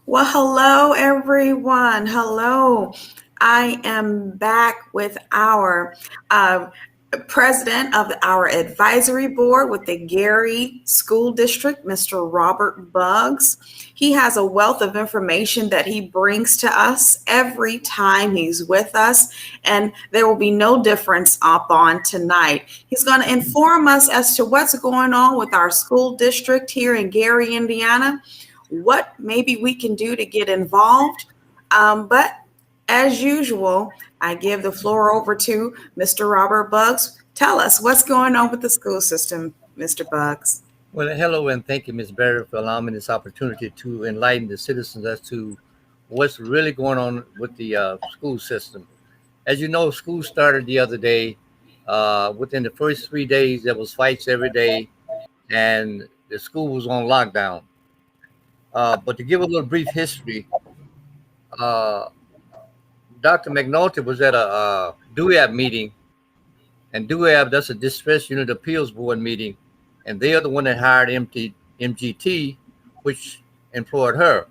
Well, hello, everyone. Hello. I am back with our uh, president of our advisory board with the Gary School District, Mr. Robert Buggs. He has a wealth of information that he brings to us every time he's with us, and there will be no difference up on tonight. He's going to inform us as to what's going on with our school district here in Gary, Indiana, what maybe we can do to get involved. But as usual, I give the floor over to Mr. Robert Buggs. Tell us what's going on with the school system, Mr. Buggs. Well, hello and thank you, Ms. Barrett, for allowing me this opportunity to enlighten the citizens as to what's really going on with the school system. As you know, school started the other day. Within the first 3 days, there was fights every day, and the school was on lockdown. But to give a little brief history, uh, Dr. McNulty was at a DUAB meeting, and DUAB, that's a Distress Unit Appeals Board meeting, and they are the one that hired MGT, which employed her.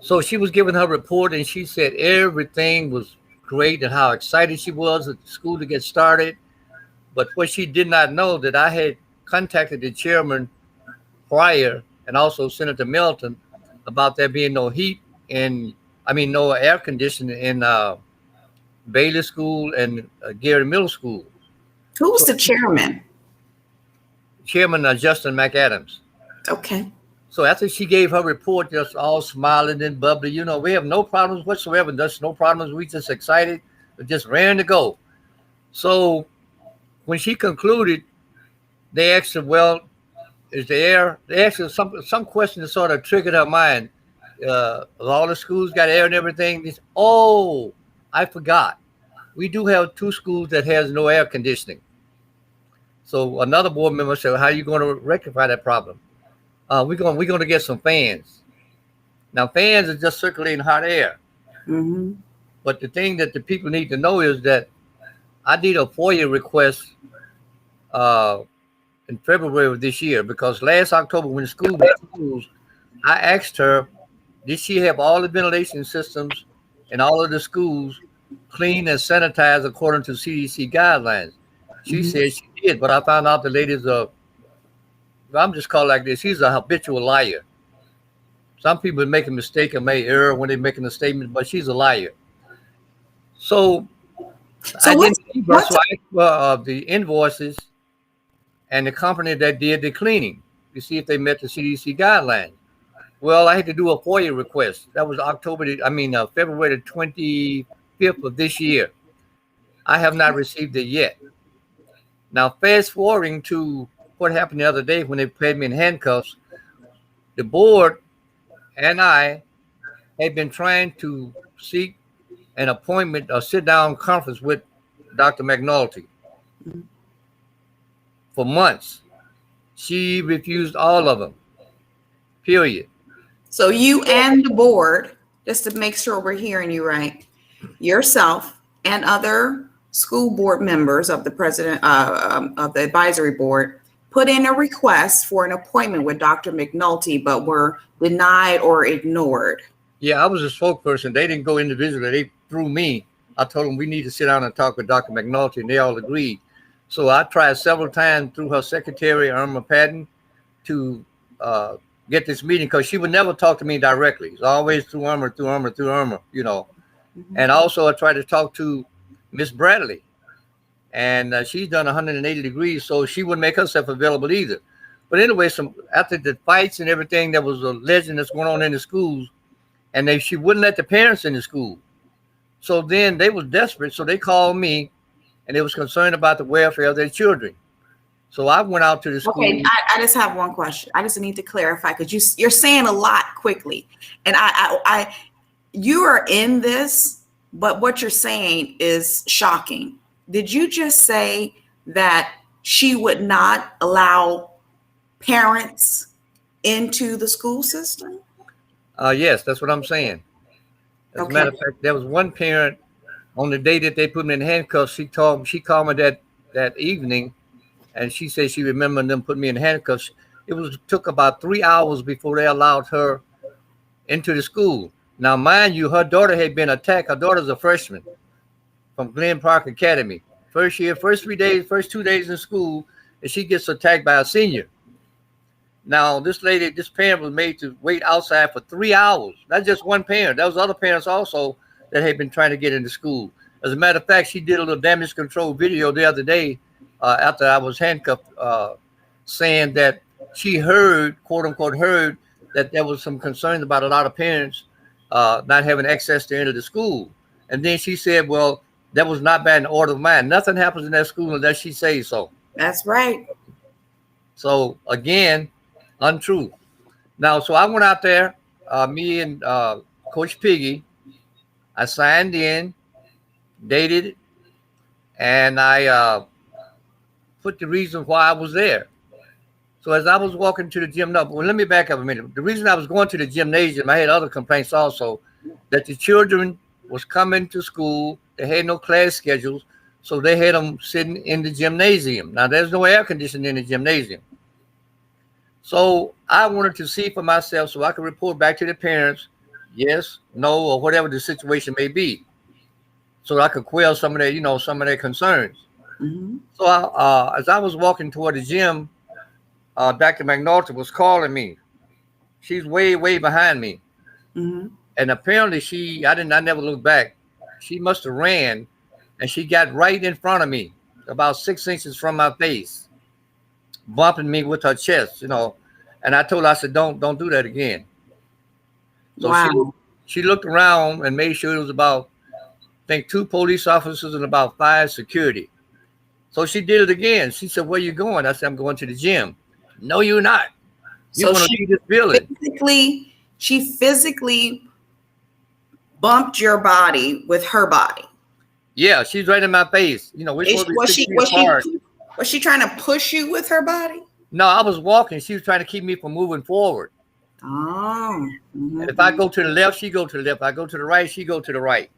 So she was giving her report, and she said everything was great and how excited she was at the school to get started. But what she did not know that I had contacted the chairman prior and also Senator Melton about there being no heat and no air conditioning in Bailey School and Gary Middle School. Who's So the chairman? Chairman Justin McAdams. Okay. So after she gave her report, just all smiling and bubbly, we have no problems whatsoever. There's no problems. We just excited, just raring to go. So when she concluded, they asked her, "Well, is the air?" They asked her some question that sort of triggered her mind. All the schools got air and everything. They said, "Oh, I forgot. We do have two schools that has no air conditioning." So another board member said, "How are you going to rectify that problem?" We're going to get some fans. Now, fans are just circulating hot air. Mm-hmm. But the thing that the people need to know is that I did a FOIA request uh, in February of this year because last October when the school was closed, I asked her, did she have all the ventilation systems in all of the schools clean and sanitized according to CDC guidelines? She Mm-hmm. said she did, but I found out the lady's I'm just called like this. She's a habitual liar. Some people make a mistake and may err when they're making a statement, but she's a liar. So So I what's didn't believe her, what's so I asked for the invoices and the company that did the cleaning to see if they met the CDC guidelines. Well, I had to do a FOIA request. That was February the 25th of this year. I have not received it yet. Now, fast forwarding to what happened the other day when they put me in handcuffs, the board and I had been trying to seek an appointment, a sit-down conference with Dr. McNulty for months. She refused all of them, period. so you and the board, just to make sure we're hearing you right, yourself and other school board members of the president of the advisory board put in a request for an appointment with Dr. McNulty, but were denied or ignored. Yeah, I was a spokesperson. They didn't go individually. They threw me. I told them we need to sit down and talk with Dr. McNulty, and they all agreed. So I tried several times through her secretary, Irma Patton, to get this meeting because she would never talk to me directly. It's always through Irma. Mhm. And also I tried to talk to Miss Bradley, and she's done 180 degrees, so she wouldn't make herself available either. But anyway, after the fights and everything, that was a legend that's going on in the schools, and she wouldn't let the parents in the school. So then they was desperate, so they called me, and they was concerned about the welfare of their children. So I went out to the Okay, school. I just have one question. I just need to clarify because you're saying a lot quickly, and you are in this, but what you're saying is shocking. Did you just say that she would not allow parents into the school system? Yes, that's what I'm saying. As a Okay. matter of fact, there was one parent on the day that they put me in handcuffs. She called me that evening, and she said she remembered them putting me in handcuffs. It took about 3 hours before they allowed her into the school. Now, mind you, her daughter had been attacked. Her daughter's a freshman from Glen Park Academy. First year, first 3 days, first 2 days in school, and she gets attacked by a senior. Now, this lady, this parent was made to wait outside for 3 hours. Not just one parent. There was other parents also that had been trying to get into school. As a matter of fact, she did a little damage control video the other day after I was handcuffed, saying that she heard, quote unquote, heard that there was some concerns about a lot of parents not having access to enter the school. And then she said, well, that was not by an order of mine. Nothing happens in that school unless she says so. That's right. So again, untrue. Now, so I went out there, me and Coach Piggy. I signed in, dated, and I put the reason why I was there. So as I was walking to the gym, no, well, let me back up a minute. The reason I was going to the gymnasium, I had other complaints also, that the children was coming to school. They had no class schedules, so they had them sitting in the gymnasium. Now, there's no air conditioning in the gymnasium. So I wanted to see for myself so I could report back to the parents, yes, no, or whatever the situation may be, so I could quell some of their, some of their concerns. Mm-hmm. So as I was walking toward the gym, Dr. McNaughton was calling me. She's way, way behind me. Mm-hmm. And apparently I never looked back. She must have ran, and she got right in front of me, about 6 inches from my face, bumping me with her chest, And I told her, I said, don't do that again. So wow. she looked around and made sure it was about, I think, 2 police officers and about 5 security. So she did it again. She said, where you going? I said, I'm going to the gym. No, you're not. You want to see this building. She physically bumped your body with her body. Yeah, she's right in my face. Was she trying to push you with her body? No, I was walking. She was trying to keep me from moving forward. Oh. Mm-hmm. And if I go to the left, she go to the left. If I go to the right, she go to the right.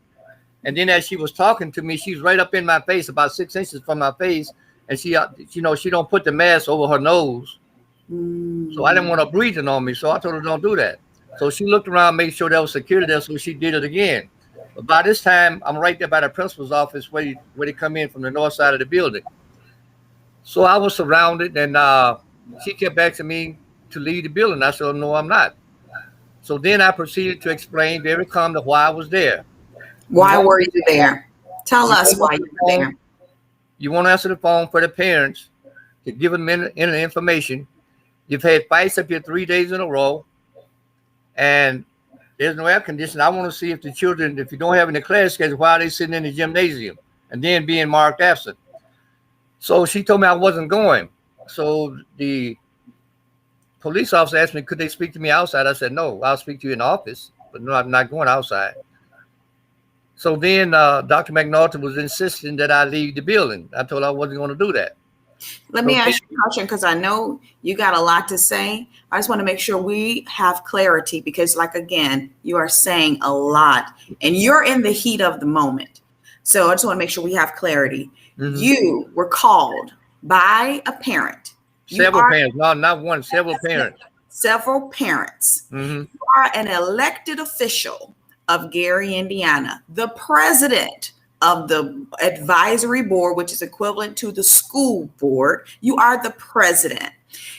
And then as she was talking to me, she's right up in my face, about 6 inches from my face. And she don't put the mask over her nose. Mm. So I didn't want her breathing on me. So I told her, don't do that. So she looked around, made sure there was security there. So she did it again. But by this time, I'm right there by the principal's office where they come in from the north side of the building. So I was surrounded, and she kept asking me to leave the building. I said, no, I'm not. So then I proceeded to explain very calmly why I was there. Why were you there? Tell us why you were there. You won't answer the phone for the parents to give them information. You've had fights up here 3 days in a row, and there's no air conditioning. I want to see if the children, if you don't have any class schedule, why are they sitting in the gymnasium and then being marked absent? So she told me I wasn't going. So the police officer asked me, could they speak to me outside? I said, no, I'll speak to you in the office, but no, I'm not going outside. So then Dr. McNaughton was insisting that I leave the building. I told her I wasn't going to do that. Let me ask you a question, because I know you got a lot to say. I just want to make sure we have clarity, because again, you are saying a lot and you're in the heat of the moment. So I just want to make sure we have clarity. Mm-hmm. You were called by a parent. Several parents, no, not one, several parents. Several parents. Mm-hmm. You are an elected official of Gary, Indiana, the president of the advisory board, which is equivalent to the school board. You are the president.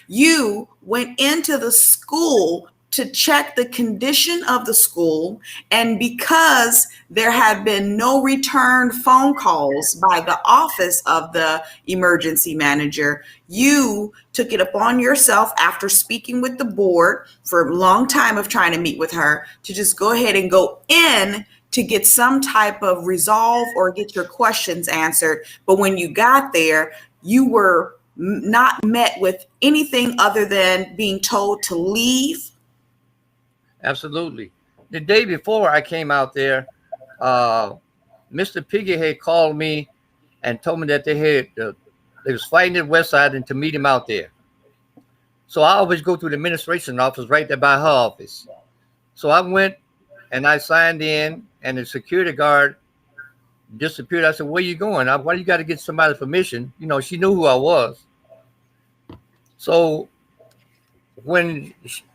You went into the school to check the condition of the school, and because there had been no returned phone calls by the office of the emergency manager, you took it upon yourself, after speaking with the board for a long time of trying to meet with her, to just go ahead and go in to get some type of resolve or get your questions answered. But when you got there, you were not met with anything other than being told to leave. Absolutely. The day before I came out there, Mr. Piggy had called me and told me that they was fighting at West Side and to meet him out there. So I always go through the administration office right there by her office. So I went and I signed in, and the security guard disappeared. I said, where you going? Why do you got to get somebody's permission? She knew who I was. So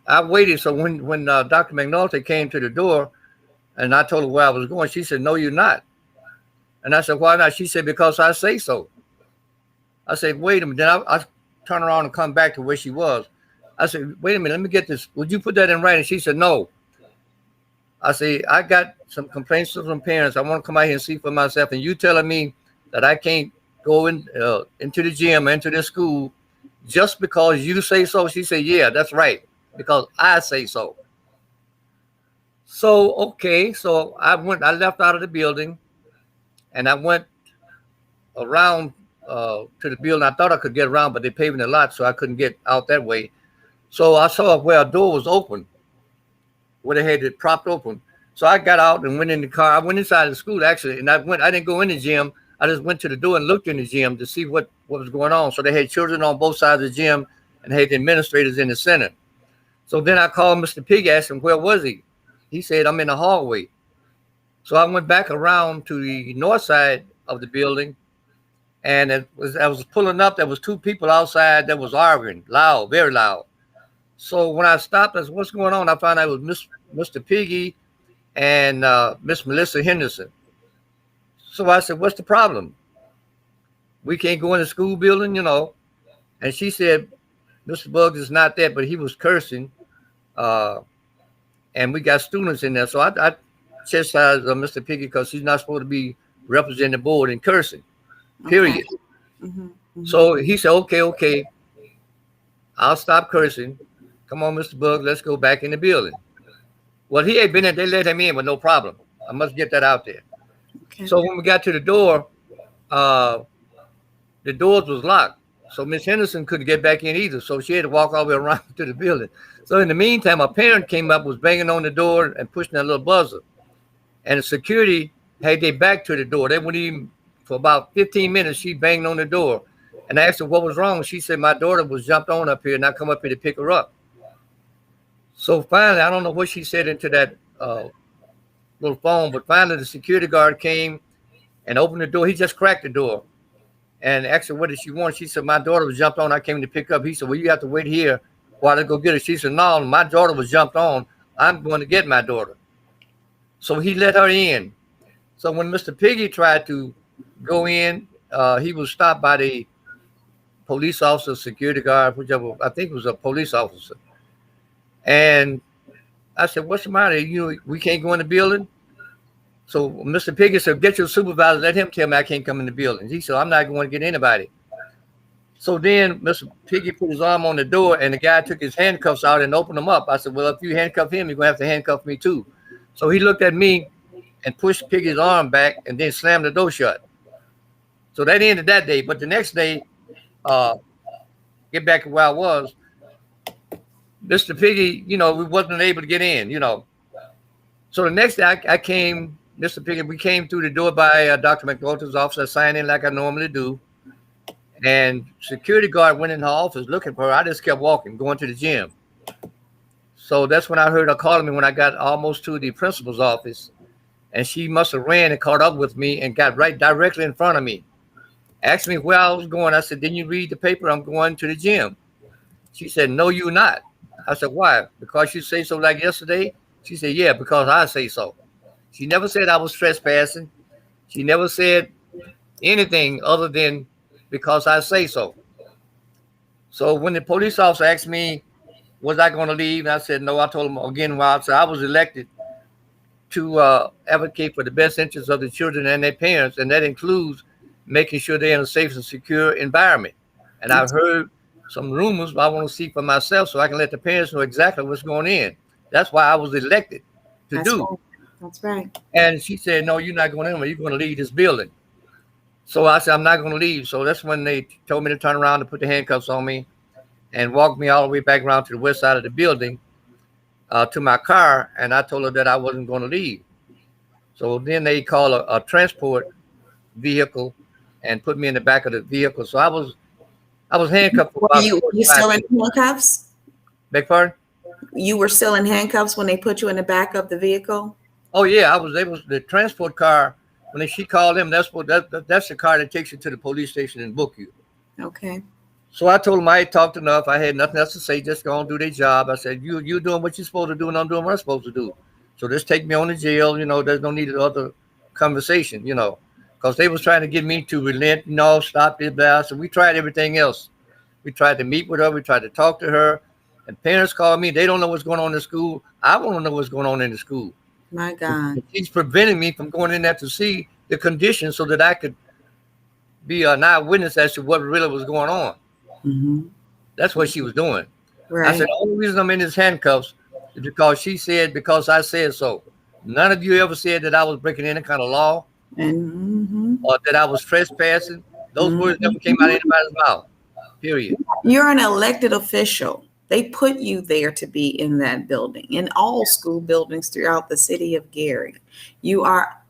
I waited, so when Dr. McNulty came to the door and I told her where I was going, she said, "No, you're not." And I said, "Why not?" She said, "Because I say so." I said, "Wait a minute." Then I turned around and come back to where she was. I said, "Wait a minute, let me get this. Would you put that in writing?" She said, "No." I said, "I got some complaints from parents. I want to come out here and see for myself. And you telling me that I can't go into the gym, into the school, just because you say so?" She said, "Yeah, that's right, because I say so." So, okay. So I left out of the building and I went around to the building. I thought I could get around, but they paving a lot, so I couldn't get out that way. So I saw where a door was open, where they had it propped open. So I got out and went in the car. I went inside the school actually, and I didn't go in the gym. I just went to the door and looked in the gym to see what was going on. So they had children on both sides of the gym and had the administrators in the center. So then I called Mr. Pig, asked him where was he. He said, "I'm in the hallway." So I went back around to the north side of the building, and I was pulling up. There was two people outside that was arguing loud, very loud. So when I stopped, I said, "What's going on?" I found out it was Mr. Piggy and Miss Melissa Henderson. So I said, "What's the problem? We can't go in the school building." And she said, "Mr. Buggs is not there, but he was cursing, uh, and we got students in there." So I chastised Mr. Piggy because he's not supposed to be representing the board in cursing, Okay. period. Mm-hmm. Mm-hmm. So he said, "Okay, okay, I'll stop cursing. Come on, Mr. Buggs, let's go back in the building." Well, he had been in. They let him in with no problem. I must get that out there. Okay. So when we got to uh, the doors was locked. So Miss Henderson couldn't get back in either. So she had to walk all the way around to the building. So in the meantime, a parent came up, was banging on the door and pushing that little buzzer. And the security had their back to the door. They wouldn't even, for about 15 minutes, she banged on the door. And I asked her what was wrong. She said, "My daughter was jumped on up here and I come up here to pick her up." So finally, I don't know what she said into that little phone, but finally the security guard came and opened the door. He just cracked the door and asked her, "What did she want?" She said, "My daughter was jumped on. I came to pick up." He said, "Well, you have to wait here while I go get her." She said, "No, my daughter was jumped on. I'm going to get my daughter." So he let her in. So when Mr. Piggy tried to go in, he was stopped by the police officer, security guard, whichever, I think it was a police officer. And I said, "What's the matter? We can't go in the building?" So Mr. Piggy said, "Get your supervisor. Let him tell me I can't come in the building." He said, "I'm not going to get anybody." So then Mr. Piggy put his arm on the door and the guy took his handcuffs out and opened them up. I said, "Well, if you handcuff him, you're going to have to handcuff me too." So he looked at me and pushed Piggy's arm back and then slammed the door shut. So that ended that day. But the next day, uh, get back to where I was, Mr. Piggy, we wasn't able to get in. So the next day I came, Mr. Piggy, we came through the door by Dr. McNulty's office. I signed in like I normally do. And security guard went in her office looking for her. I just kept walking, going to the gym. So that's when I heard her calling me when I got almost to the principal's office. And she must have ran and caught up with me and got right directly in front of me. Asked me where I was going. I said, "Didn't you read the paper? I'm going to the gym." She said, "No, you're not." I said, "Why? Because you say so like yesterday?" She said, "Yeah, because I say so." She never said I was trespassing. She never said anything other than because I say so. So when the police officer asked me, was I going to leave? And I said, no. I told him again, I said I was elected to advocate for the best interests of the children and their parents, and that includes making sure they're in a safe and secure environment. And I've heard some rumors, but I want to see for myself so I can let the parents know exactly what's going on. That's why I was elected to That's do. right. That's right. And she said, "No, you're not going anywhere. You're going to leave this building." So I said, "I'm not going to leave." So that's when they told me to turn around and put the handcuffs on me and walk me all the way back around to the west side of the building to my car. And I told her that I wasn't going to leave. So then they called a transport vehicle and put me in the back of the vehicle. So I was handcuffed for Were about you still in 45 minutes. handcuffs? Beg pardon? You were still in handcuffs when they put you in the back of the vehicle? Oh yeah, I was able. The transport car. When she called him, that's the car that takes you to the police station and book you. Okay. So I told them I had talked enough. I had nothing else to say. Just go and do their job. I said, you doing what you're supposed to do, and I'm doing what I'm supposed to do. So just take me on to jail. There's no need of other conversation. Because they was trying to get me to relent. No, stop this, blah. So we tried everything else. We tried to meet with her. We tried to talk to her. And parents call me. They don't know what's going on in school. I want to know what's going on in the school. My God. She's preventing me from going in there to see the conditions so that I could be an eyewitness as to what really was going on. Mm-hmm. That's what she was doing. Right. I said, the only reason I'm in his handcuffs is because she said, because I said so. None of you ever said that I was breaking any kind of law or that I was trespassing. Those words never came out of anybody's mouth, period. You're an elected official. They put you there to be in that building, in all school buildings throughout the city of Gary. You are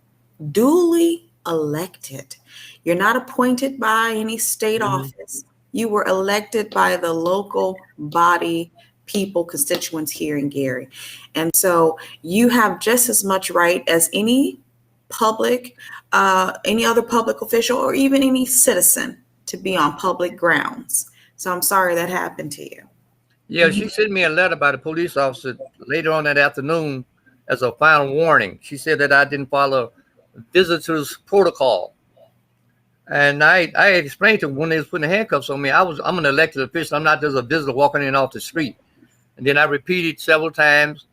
duly elected. You're not appointed by any state office. You were elected by the local body, people, constituents here in Gary. And so you have just as much right as any other public official, or even any citizen, to be on public grounds. So I'm sorry that happened to you. Yeah, she sent me a letter by the police officer later on that afternoon as a final warning. She said that I didn't follow visitors protocol. And I explained to them when they was putting the handcuffs on me, I'm an elected official. I'm not just a visitor walking in off the street. And then I repeated several times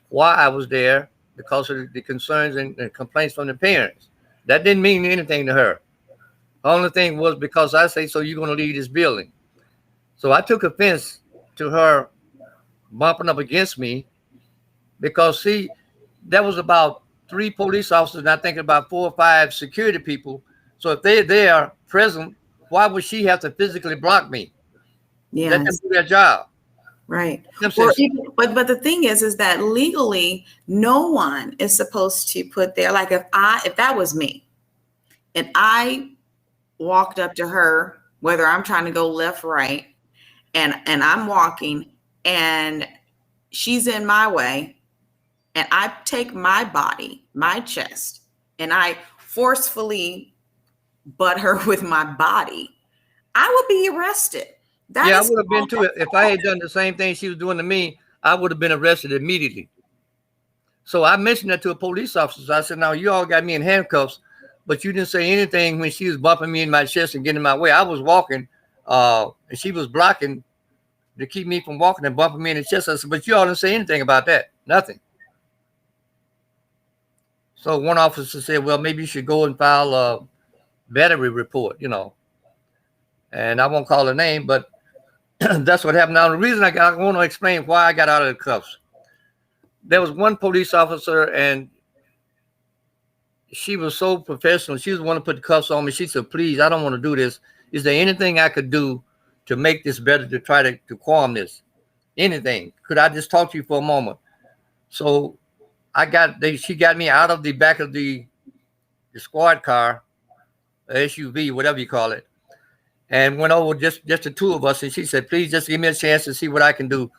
why I was there, because of the concerns and complaints from the parents. That didn't mean anything to her. The only thing was because I say, so you're going to leave this building. So I took offense to her bumping up against me because, see, that was about 3 police officers and I think about 4 or 5 security people. So if they are present, why would she have to physically block me? Yes. Let them do their job. Right. Well, but the thing is that legally, no one is supposed to put there. Like if that was me, and I walked up to her, whether I'm trying to go left, right, and I'm walking, and she's in my way, and I take my body, my chest, and I forcefully butt her with my body, I would be arrested. I would have been too. If I had done the same thing she was doing to me, I would have been arrested immediately. So I mentioned that to a police officer. I said, now you all got me in handcuffs, but you didn't say anything when she was bumping me in my chest and getting in my way. I was walking, and she was blocking to keep me from walking and bumping me in the chest. I said, but you all didn't say anything about that. Nothing. So one officer said, well, maybe you should go and file a battery report, And I won't call her name, but that's what happened. Now, the reason I want to explain why I got out of the cuffs. There was one police officer, and she was so professional. She was the one to put the cuffs on me. She said, please, I don't want to do this. Is there anything I could do to make this better, to try to calm this? Anything? Could I just talk to you for a moment? So she got me out of the back of the squad car, SUV, whatever you call it, and went over just the 2 of us. And she said, please just give me a chance to see what I can do.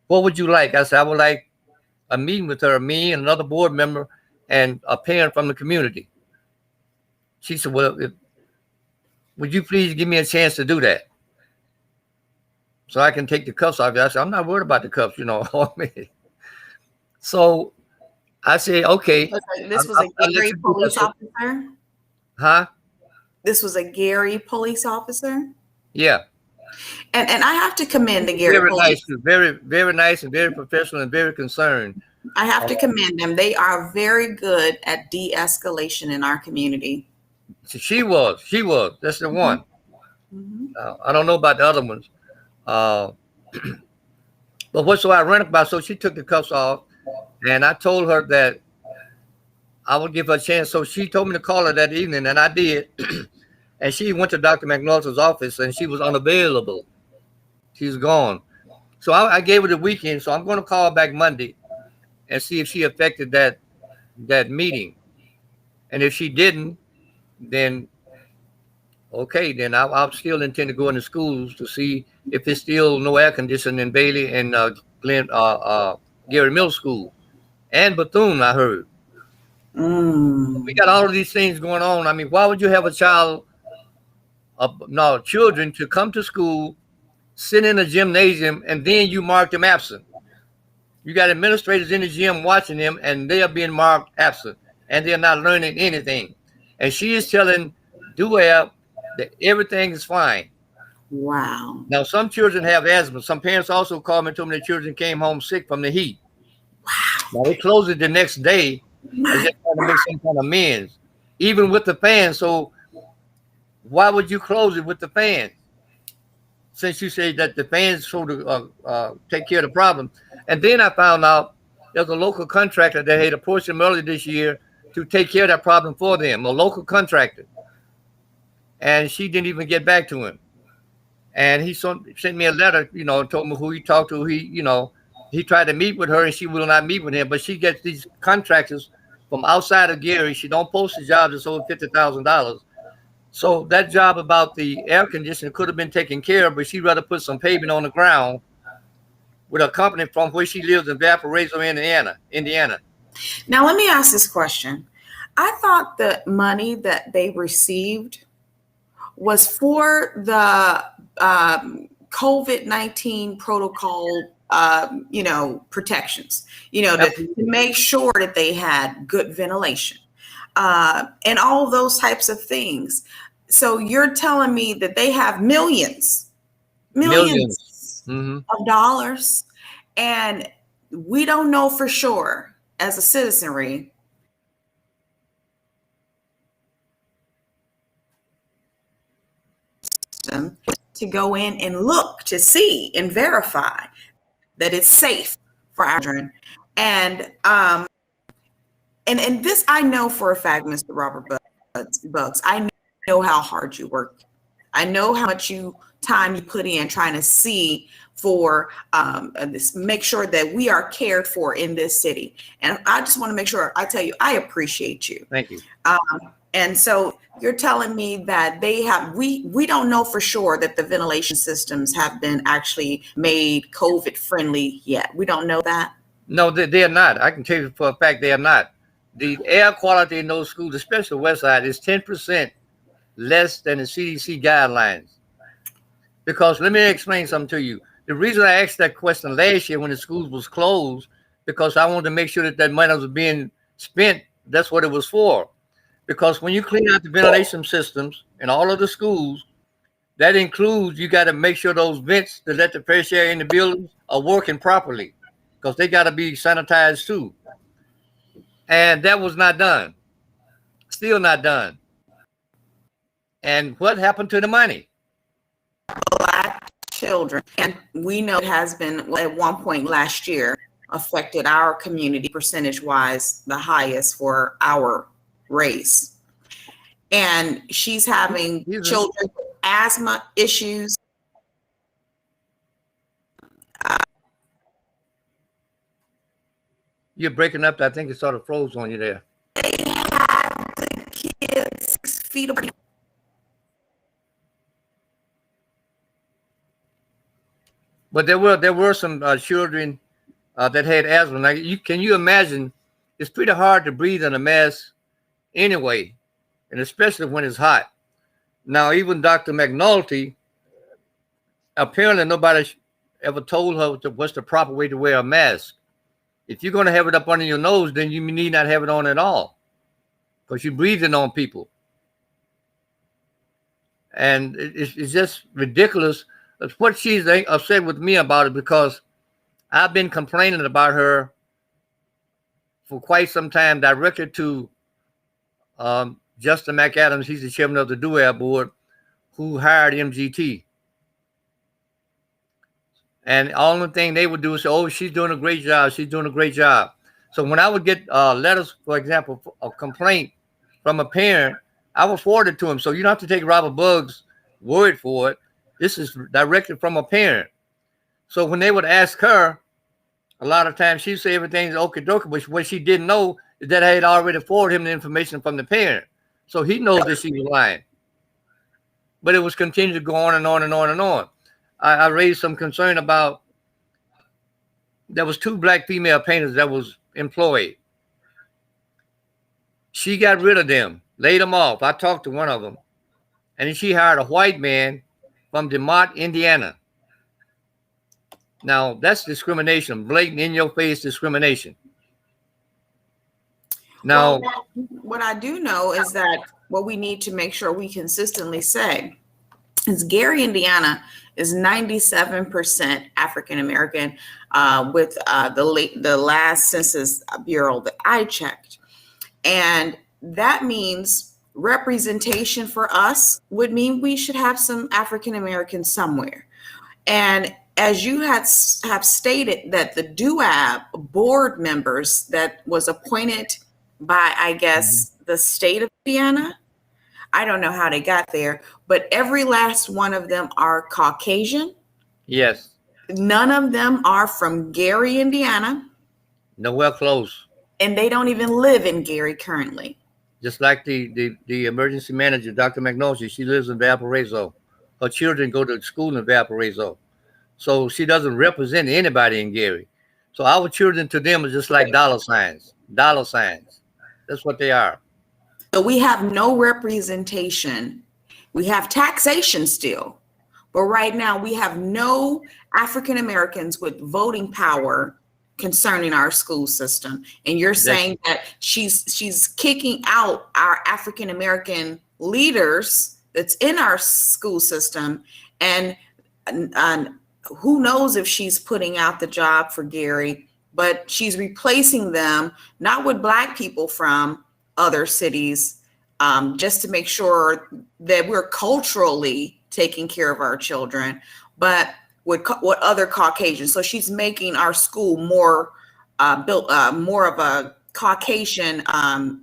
What would you like? I said, I would like a meeting with her, me and another board member and a parent from the community. She said, well, would you please give me a chance to do that so I can take the cuffs off? I said, I'm not worried about the cuffs, So I said, okay. This was a Gary police officer? Huh? This was a Gary police officer? Yeah. And I have to commend the Gary very police. Nice, very, very nice and very professional and very concerned. I have to commend them. They are very good at de-escalation in our community. She was. That's the one. I don't know about the other ones. But what's so ironic about, so she took the cuffs off, and I told her that I would give her a chance. So she told me to call her that evening, and I did. And she went to Dr. McNaughton's office, and she was unavailable. She's gone. So I gave her the weekend. So I'm going to call back Monday and see if she affected that meeting. And if she didn't, then okay, then I'll still intend to go into schools to see if there's still no air conditioning in Bailey and Gary Middle School and Bethune, I heard. We got all of these things going on. I mean, why would you have children to come to school sit in a gymnasium, and then you mark them absent. You got administrators in the gym watching them, and they are being marked absent, and they're not learning anything. And she is telling Duell that everything is fine. Wow. Now, some children have asthma. Some parents also called me and told me their children came home sick from the heat. Now, they closed it the next day as My if trying to make some kind of amends, even with the fans. So, why would you close it with the fans? Since you say that the fans sort of take care of the problem. And then I found out there's a local contractor that had approached them earlier this year to take care of that problem for them, a local contractor. And she didn't even get back to him. And he sent me a letter, told me who he talked to. He tried to meet with her, and she will not meet with him. But she gets these contractors from outside of Gary. She don't post the jobs that's over $50,000. So that job about the air conditioner could have been taken care of, but she'd rather put some pavement on the ground with a company from where she lives in Valparaiso, Indiana. Now, let me ask this question. I thought the money that they received was for the COVID-19 protocol, protections, to make sure that they had good ventilation and all those types of things. So you're telling me that they have millions Mm-hmm. of dollars, and we don't know for sure as a citizenry to go in and look to see and verify that it's safe for our children. And and this I know for a fact, Mr. Robert Bugs. I know how hard you work. I know how much time you put in trying to see for this, make sure that we are cared for in this city. And I just want to make sure I tell you, I appreciate you. Thank you. And so you're telling me that we don't know for sure that the ventilation systems have been actually made COVID friendly yet. We don't know that. No, they are not. I can tell you for a fact they are not. The air quality in those schools, especially the West Side, is 10% less than the CDC guidelines. Because let me explain something to you. The reason I asked that question last year when the schools was closed, because I wanted to make sure that money was being spent. That's what it was for. Because when you clean out the ventilation systems in all of the schools, that includes you got to make sure those vents to let the fresh air in the buildings are working properly, because they got to be sanitized too. And that was not done. Still not done. And what happened to the money? Black children, and we know it has been at one point last year affected our community percentage wise the highest for our race. And she's having children with asthma issues. You're breaking up. I think it sort of froze on you there. They have the kids 6 feet apart. But there were some children that had asthma. Now, can you imagine? It's pretty hard to breathe in a mask anyway, and especially when it's hot. Now, even Dr. McNulty, apparently nobody ever told her what's the proper way to wear a mask. If you're going to have it up under your nose, then you need not have it on at all, because you're breathing on people. And it's just ridiculous. That's what she's upset with me about it, because I've been complaining about her for quite some time, directly to Justin McAdams. He's the chairman of the Duell board, who hired MGT. And all the thing they would do is say, oh, she's doing a great job. She's doing a great job. So when I would get letters, for example, a complaint from a parent, I would forward it to him. So you don't have to take Robert Bugs' word for it. This is directed from a parent. So when they would ask her, a lot of times she'd say everything's okie dokie, but what she didn't know is that I had already forwarded him the information from the parent. So he knows that she was lying. But it was continuing to go on and on and on and on. I raised some concern about, there was 2 black female painters that was employed. She got rid of them, laid them off. I talked to one of them. And then she hired a white man from DeMont, Indiana. Now that's discrimination, blatant in your face discrimination. Well, Now, what I do know is that what we need to make sure we consistently say is Gary, Indiana is 97% African American with the last Census Bureau that I checked. And that means representation for us would mean we should have some African Americans somewhere. And as you have stated that the DUAB board members that was appointed by, I mhm, guess, the state of Indiana, I don't know how they got there, but every last one of them are Caucasian. yes, None of them are from Gary, Indiana, nowhere close. and they don't even live in Gary currently. Just like the emergency manager, Dr. McNulty, she lives in Valparaiso. Her children go to school in Valparaiso. So she doesn't represent anybody in Gary. So our children to them are just like dollar signs. Dollar signs. That's what they are. So we have no representation. We have taxation still, but right now we have no African Americans with voting power concerning our school system. And you're That's saying that she's kicking out our African American leaders that's in our school system, and, and who knows if she's putting out the job for Gary, but she's replacing them not with Black people from other cities, just to make sure that we're culturally taking care of our children, but with other Caucasians. So she's making our school more built, more of a Caucasian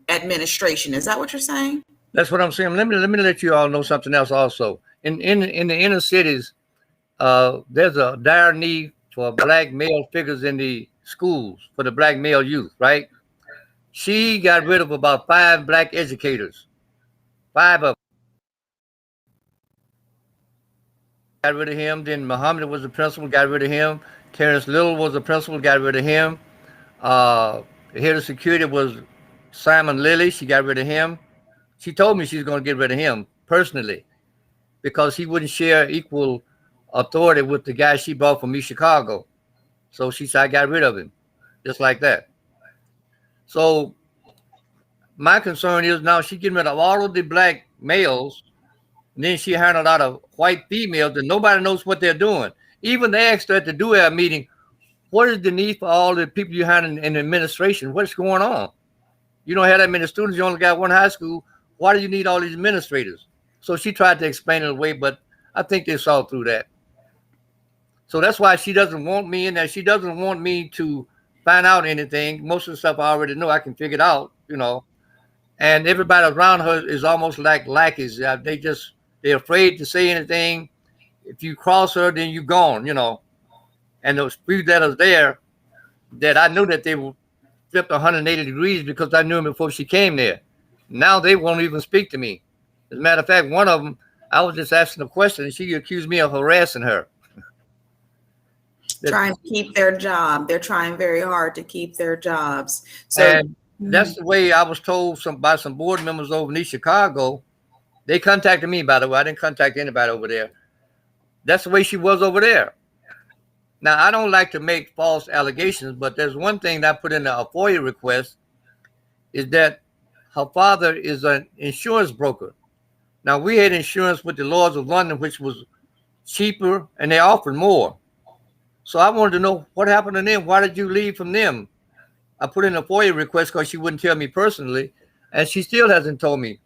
administration. Is that what you're saying? that's what I'm saying. Let me let you all know something else also. In the inner cities, there's a dire need for black male figures in the schools for the black male youth, right? She got rid of about 5 black educators. 5 of them got rid of him. Then Muhammad was the principal, got rid of him. Terrence Little was the principal, got rid of him. The head of security was Simon Lilly. She got rid of him. She told me she's going to get rid of him personally because he wouldn't share equal authority with the guy she brought from East Chicago. So she said, I got rid of him, just like that. So my concern is now she's getting rid of all of the black males, and then she hired a lot of white females, and nobody knows what they're doing. Even they asked her at the DUAB meeting, what is the need for all the people you hired in administration? What's going on? You don't have that many students. You only got one high school. Why do you need all these administrators? So she tried to explain it away, but I think they saw through that. So that's why she doesn't want me in there. She doesn't want me to find out anything. Most of the stuff I already know. I can figure it out, you know. And everybody around her is almost like lackeys. They're afraid to say anything. If you cross her, then you're gone, you know. And those few that are there, that I knew that they were flipped 180 degrees because I knew them before she came there. Now they won't even speak to me. As a matter of fact, one of them, I was just asking a question, and she accused me of harassing her. Trying to keep their job. They're trying very hard to keep their jobs. So And that's the way I was told by some board members over in East Chicago. They contacted me, by the way. I didn't contact anybody over there. That's the way she was over there. Now, I don't like to make false allegations, but there's one thing that I put in a FOIA request is that her father is an insurance broker. Now, we had insurance with the Lloyd's of London, which was cheaper, and they offered more. So I wanted to know what happened to them. Why did you leave from them? I put in a FOIA request because she wouldn't tell me personally, and she still hasn't told me.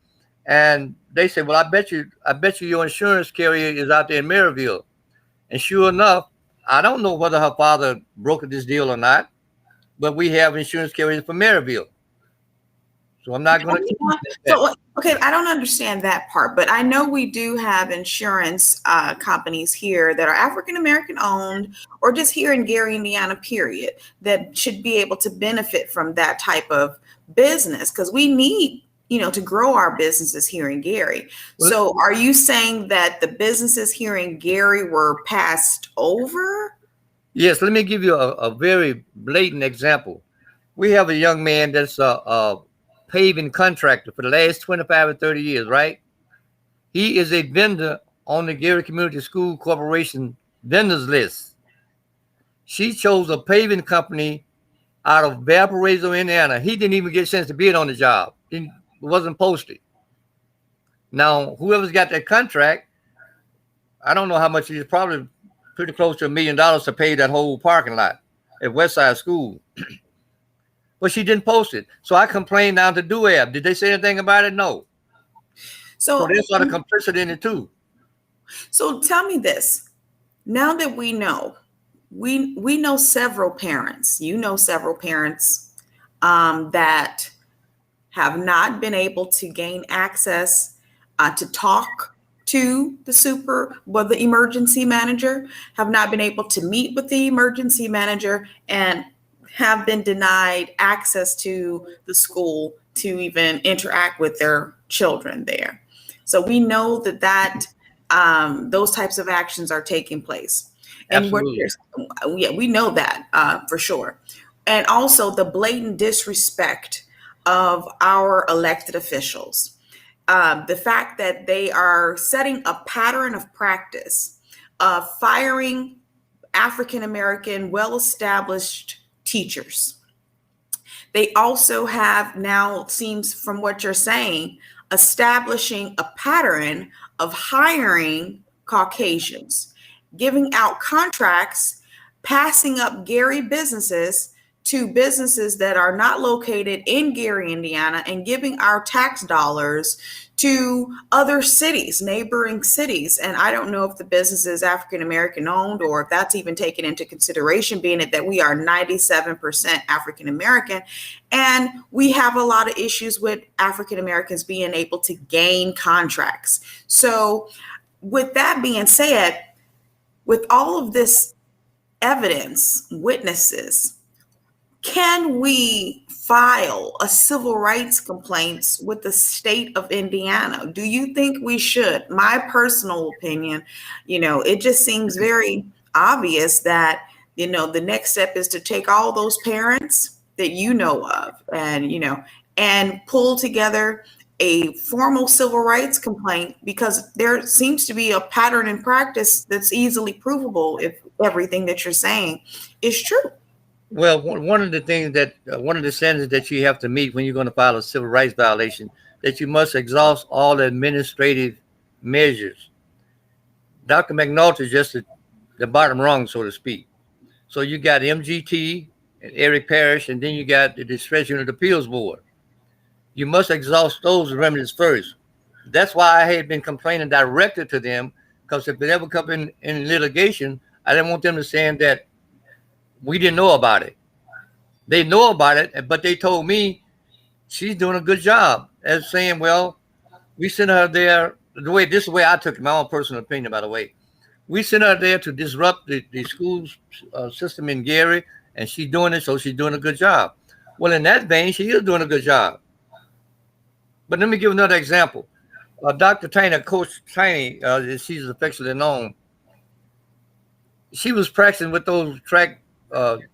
And they said, well, I bet you your insurance carrier is out there in Maryville. And sure enough, I don't know whether her father brokered this deal or not, but we have insurance carriers for Maryville. So I'm not going to. So, okay, I don't understand that part, but I know we do have insurance companies here that are African American owned, or just here in Gary, Indiana, period, that should be able to benefit from that type of business because we need, to grow our businesses here in Gary. So are you saying that the businesses here in Gary were passed over? Yes, let me give you a very blatant example. We have a young man that's a paving contractor for the last 25 or 30 years, right? He is a vendor on the Gary Community School Corporation vendors list. She chose a paving company out of Valparaiso, Indiana. He didn't even get a chance to bid on the job. It wasn't posted. Now, whoever's got that contract, I don't know how much it is, probably pretty close to $1 million to pay that whole parking lot at Westside School. But she didn't post it. So I complained down to DUAB. Did they say anything about it? No. So they saw the complicity in it too. So tell me this. Now that we know several parents, several parents that have not been able to gain access to talk to the emergency manager, have not been able to meet with the emergency manager, and have been denied access to the school to even interact with their children there. So we know that those types of actions are taking place. Absolutely. And we know that for sure. And also the blatant disrespect of our elected officials. The fact that they are setting a pattern of practice of firing African-American, well-established teachers. They also have now, it seems from what you're saying, establishing a pattern of hiring Caucasians, giving out contracts, passing up Gary businesses to businesses that are not located in Gary, Indiana, and giving our tax dollars to other cities, neighboring cities. And I don't know if the business is African-American owned or if that's even taken into consideration, being that we are 97% African-American. And we have a lot of issues with African-Americans being able to gain contracts. So with that being said, with all of this evidence, witnesses, can we file a civil rights complaints with the state of Indiana? Do you think we should? My personal opinion, it just seems very obvious that, the next step is to take all those parents that you know of and pull together a formal civil rights complaint, because there seems to be a pattern in practice that's easily provable if everything that you're saying is true. Well, one of the things one of the standards that you have to meet when you're going to file a civil rights violation, that you must exhaust all administrative measures. Dr. McNulty is just the bottom rung, so to speak. So you got MGT and Eric Parrish, and then you got the Discretionary Appeals Board. You must exhaust those remedies first. That's why I had been complaining directly to them, because if they ever come in litigation, I didn't want them to say that we didn't know about it. They know about it, but they told me she's doing a good job, as saying, well, we sent her there. This is the way I took it, my own personal opinion, by the way. We sent her there to disrupt the school system in Gary, and she's doing it, so she's doing a good job. Well, in that vein, she is doing a good job. But let me give another example. Dr. Tiny, Coach Tiny, she's affectionately known, she was practicing with those track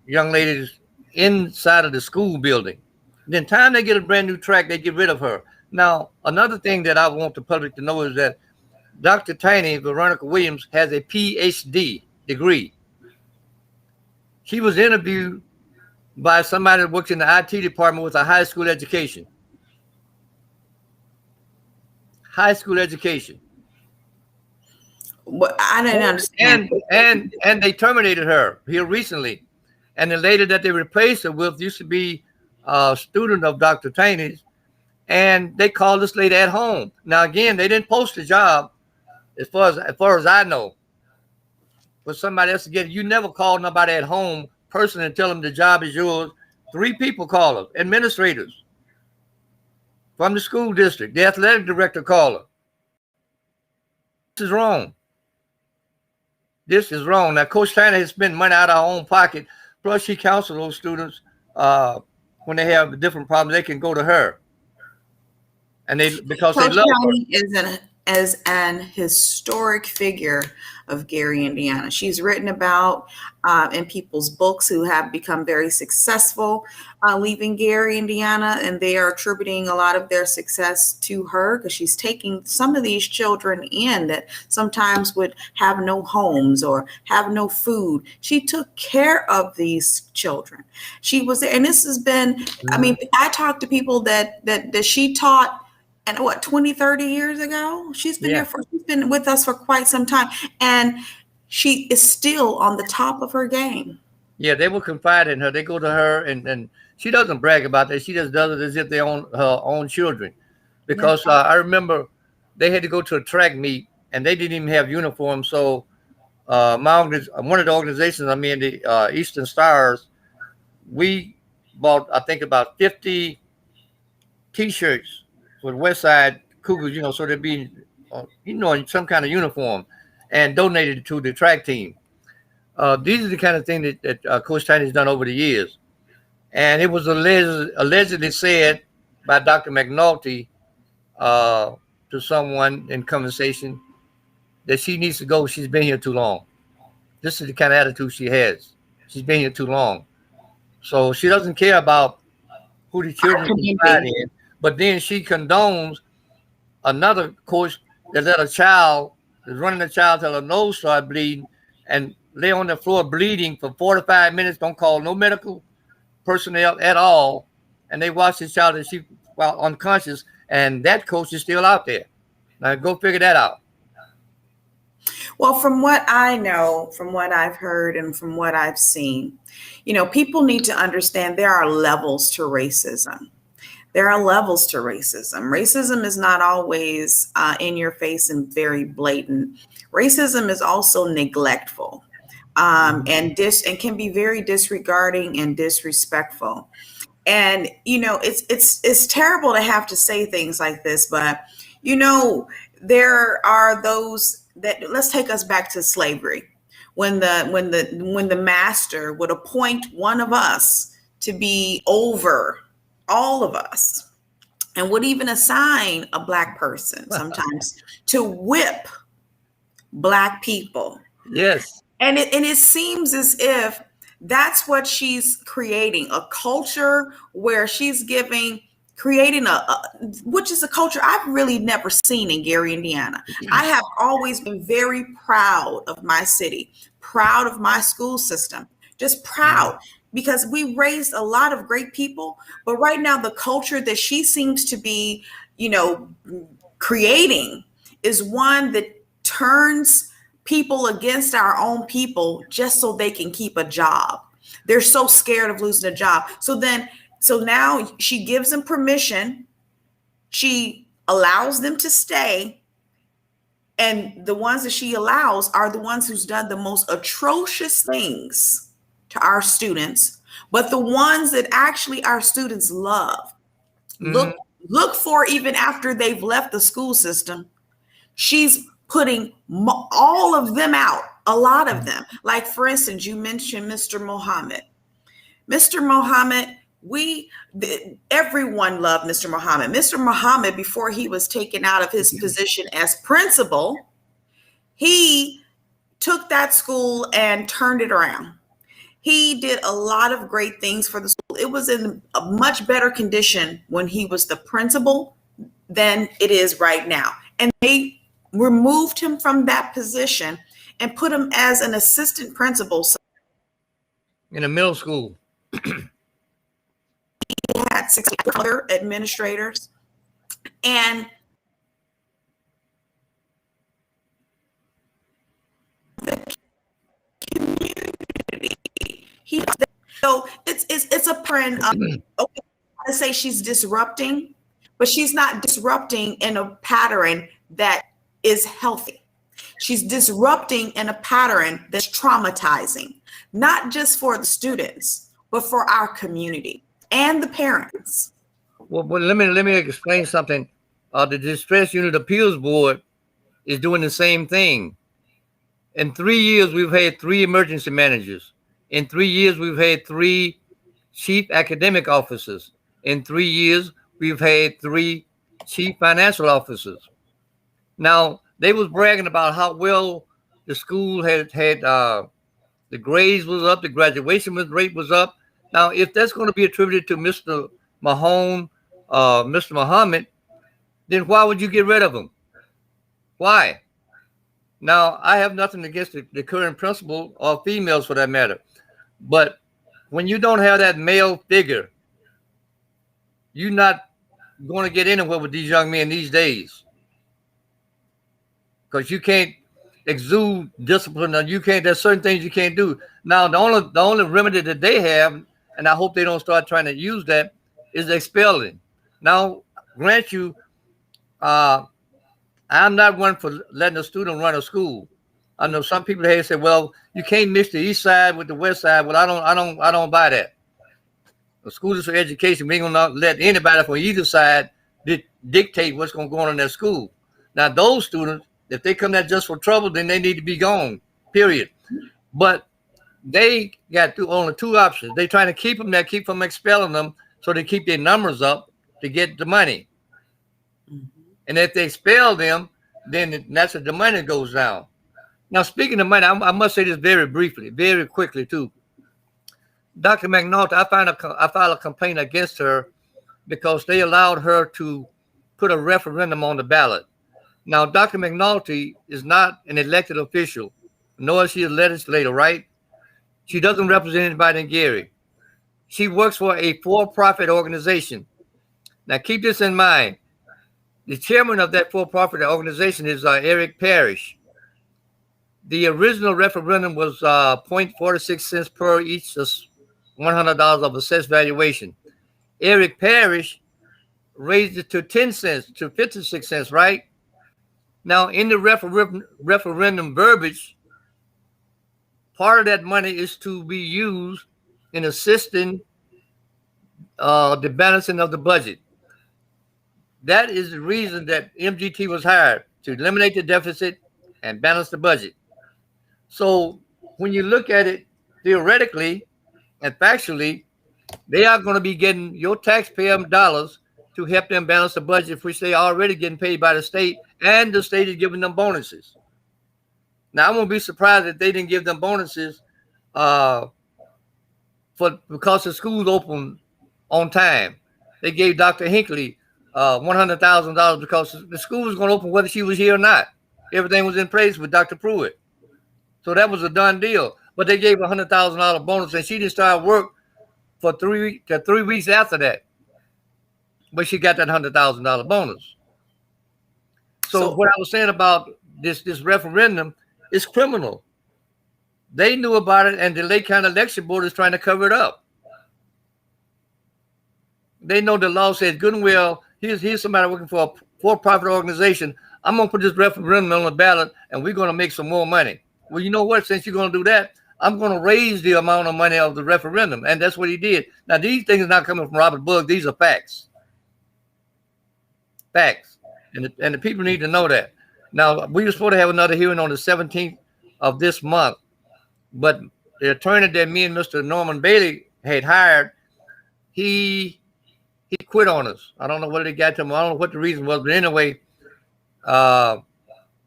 young ladies inside of the school building. Then time they get a brand new track, they get rid of her. Now, another thing that I want the public to know is that Dr. Tiny, Veronica Williams, has a PhD degree. She was interviewed by somebody that works in the IT department with a high school education. High school education. Well, I didn't understand. And they terminated her here recently. And the lady that they replaced her with used to be a student of Dr. Tiny's, and they called this lady at home. Now, again, they didn't post the job, as far as I know. For somebody else to get it, you never call nobody at home personally and tell them the job is yours. 3 people call her, administrators from the school district. The athletic director called her. This is wrong. This is wrong. Now, Coach Tiny has spent money out of her own pocket. Plus, she counsels those students when they have different problems. They can go to her, and because Coach they love Tiny her. as an historic figure of Gary, Indiana. She's written about in people's books who have become very successful leaving Gary, Indiana, and they are attributing a lot of their success to her because she's taking some of these children in that sometimes would have no homes or have no food. She took care of these children. She was there, and this has been, I mean, I talked to people that she taught, and what, 20, 30 years ago? She's been she's been with us for quite some time. And she is still on the top of her game. Yeah, they will confide in her. They go to her, and she doesn't brag about that. She just does it as if they own her own children. Because I remember they had to go to a track meet, and they didn't even have uniforms. So one of the organizations I'm in, the Eastern Stars, we bought, I think, about 50 T-shirts with West Side Cougars, so they'd be, in some kind of uniform, and donated it to the track team. These are the kind of things that Coach Tiny's done over the years. And it was allegedly said by Dr. McNulty to someone in conversation that she needs to go. She's been here too long. This is the kind of attitude she has. She's been here too long. So she doesn't care about who the children confide in. But then she condones another coach that let a child, is running a child till her nose started bleeding and lay on the floor bleeding for 45 minutes, don't call no medical personnel at all. And they watch this child and she, while unconscious, and that coach is still out there. Now go figure that out. Well, from what I know, from what I've heard, and from what I've seen, people need to understand there are levels to racism. There are levels to racism. Racism is not always in your face and very blatant. Racism is also neglectful and can be very disregarding and disrespectful. And it's terrible to have to say things like this, but there are those that, let's take us back to slavery, when the master would appoint one of us to be over all of us, and would even assign a Black person sometimes to whip Black people. Yes. And it seems as if that's what she's creating, a culture where she's creating which is a culture I've really never seen in Gary, Indiana. I have always been very proud of my city, proud of my school system, just proud. Because we raised a lot of great people, but right now the culture that she seems to be, creating is one that turns people against our own people just so they can keep a job. They're so scared of losing a job. So now she gives them permission. She allows them to stay. And the ones that she allows are the ones who's done the most atrocious things to our students, but the ones that actually our students love, look for even after they've left the school system. She's putting all of them out, a lot of them. Like, for instance, you mentioned Mr. Muhammad. Mr. Muhammad, everyone loved Mr. Muhammad. Mr. Muhammad, before he was taken out of his position as principal, he took that school and turned it around. He did a lot of great things for the school. It was in a much better condition when he was the principal than it is right now. And they removed him from that position and put him as an assistant principal. In a middle school. He had 6 other administrators. And the community, so it's a trend. Okay, I say she's disrupting, but she's not disrupting in a pattern that is healthy. She's disrupting in a pattern that's traumatizing, not just for the students, but for our community and the parents. Well, let me explain something. The Distress Unit Appeals Board is doing the same thing. In 3 years, we've had 3 emergency managers. In 3 years, we've had 3 chief academic officers. In 3 years, we've had 3 chief financial officers. Now they was bragging about how well the school had the grades was up, the graduation rate was up. Now, if that's going to be attributed to Mr. Mahone, Mr. Muhammad, then why would you get rid of him? Why? Now, I have nothing against the current principal or females for that matter, but when you don't have that male figure, you're not going to get anywhere with these young men these days because you can't exude discipline, or you can't. There's certain things you can't do. Now, the only remedy that they have, and I hope they don't start trying to use that, is expelling. Now, grant you, uh, I'm not one for letting a student run a school. I know some people here say, "Well, you can't mix the east side with the west side." Well, I don't buy that. The school is for education. We ain't gonna let anybody from either side dictate what's gonna go on in their school. Now, those students, if they come there just for trouble, then they need to be gone. Period. But they got only two options. They trying to keep them there, keep from expelling them, so they keep their numbers up to get the money. And if they expel them, then that's what the money goes down. Now, speaking of money, I must say this very briefly, very quickly too. Dr. McNaughton, I filed a complaint against her because they allowed her to put a referendum on the ballot. Now, Dr. McNaughton is not an elected official, nor is she a legislator, right? She doesn't represent anybody in Gary. She works for a for-profit organization. Now, keep this in mind. The chairman of that for-profit organization is Eric Parrish. The original referendum was 0.46 cents per each $100 of assessed valuation. Eric Parrish raised it to 10 cents, to 56 cents, right? Now, in the referendum verbiage, part of that money is to be used in assisting the balancing of the budget. That is the reason that MGT was hired, to eliminate the deficit and balance the budget. So when you look at it theoretically and factually, they are going to be getting your taxpayer dollars to help them balance the budget, which they are already getting paid by the state, and the state is giving them bonuses. Now, I won't be surprised if they didn't give them bonuses because the schools open on time. They gave Dr. Hinckley $100,000 because the school was going to open whether she was here or not. Everything was in place with Dr. Pruitt. So that was a done deal. But they gave a $100,000 bonus, and she didn't start work for 3 weeks after that. But she got that $100,000 bonus. So what I was saying about this referendum is criminal. They knew about it, and the Lake County Election Board is trying to cover it up. They know the law says, good and well, here's somebody working for a for-profit organization. I'm going to put this referendum on the ballot, and we're going to make some more money. Well, you know what? Since you're going to do that, I'm going to raise the amount of money of the referendum. And that's what he did. Now, these things are not coming from Robert Bugg. These are facts. Facts. And the people need to know that. Now, we were supposed to have another hearing on the 17th of this month, but the attorney that me and Mr. Norman Bailey had hired, he quit on us. I don't know what they got to him. I don't know what the reason was, but anyway,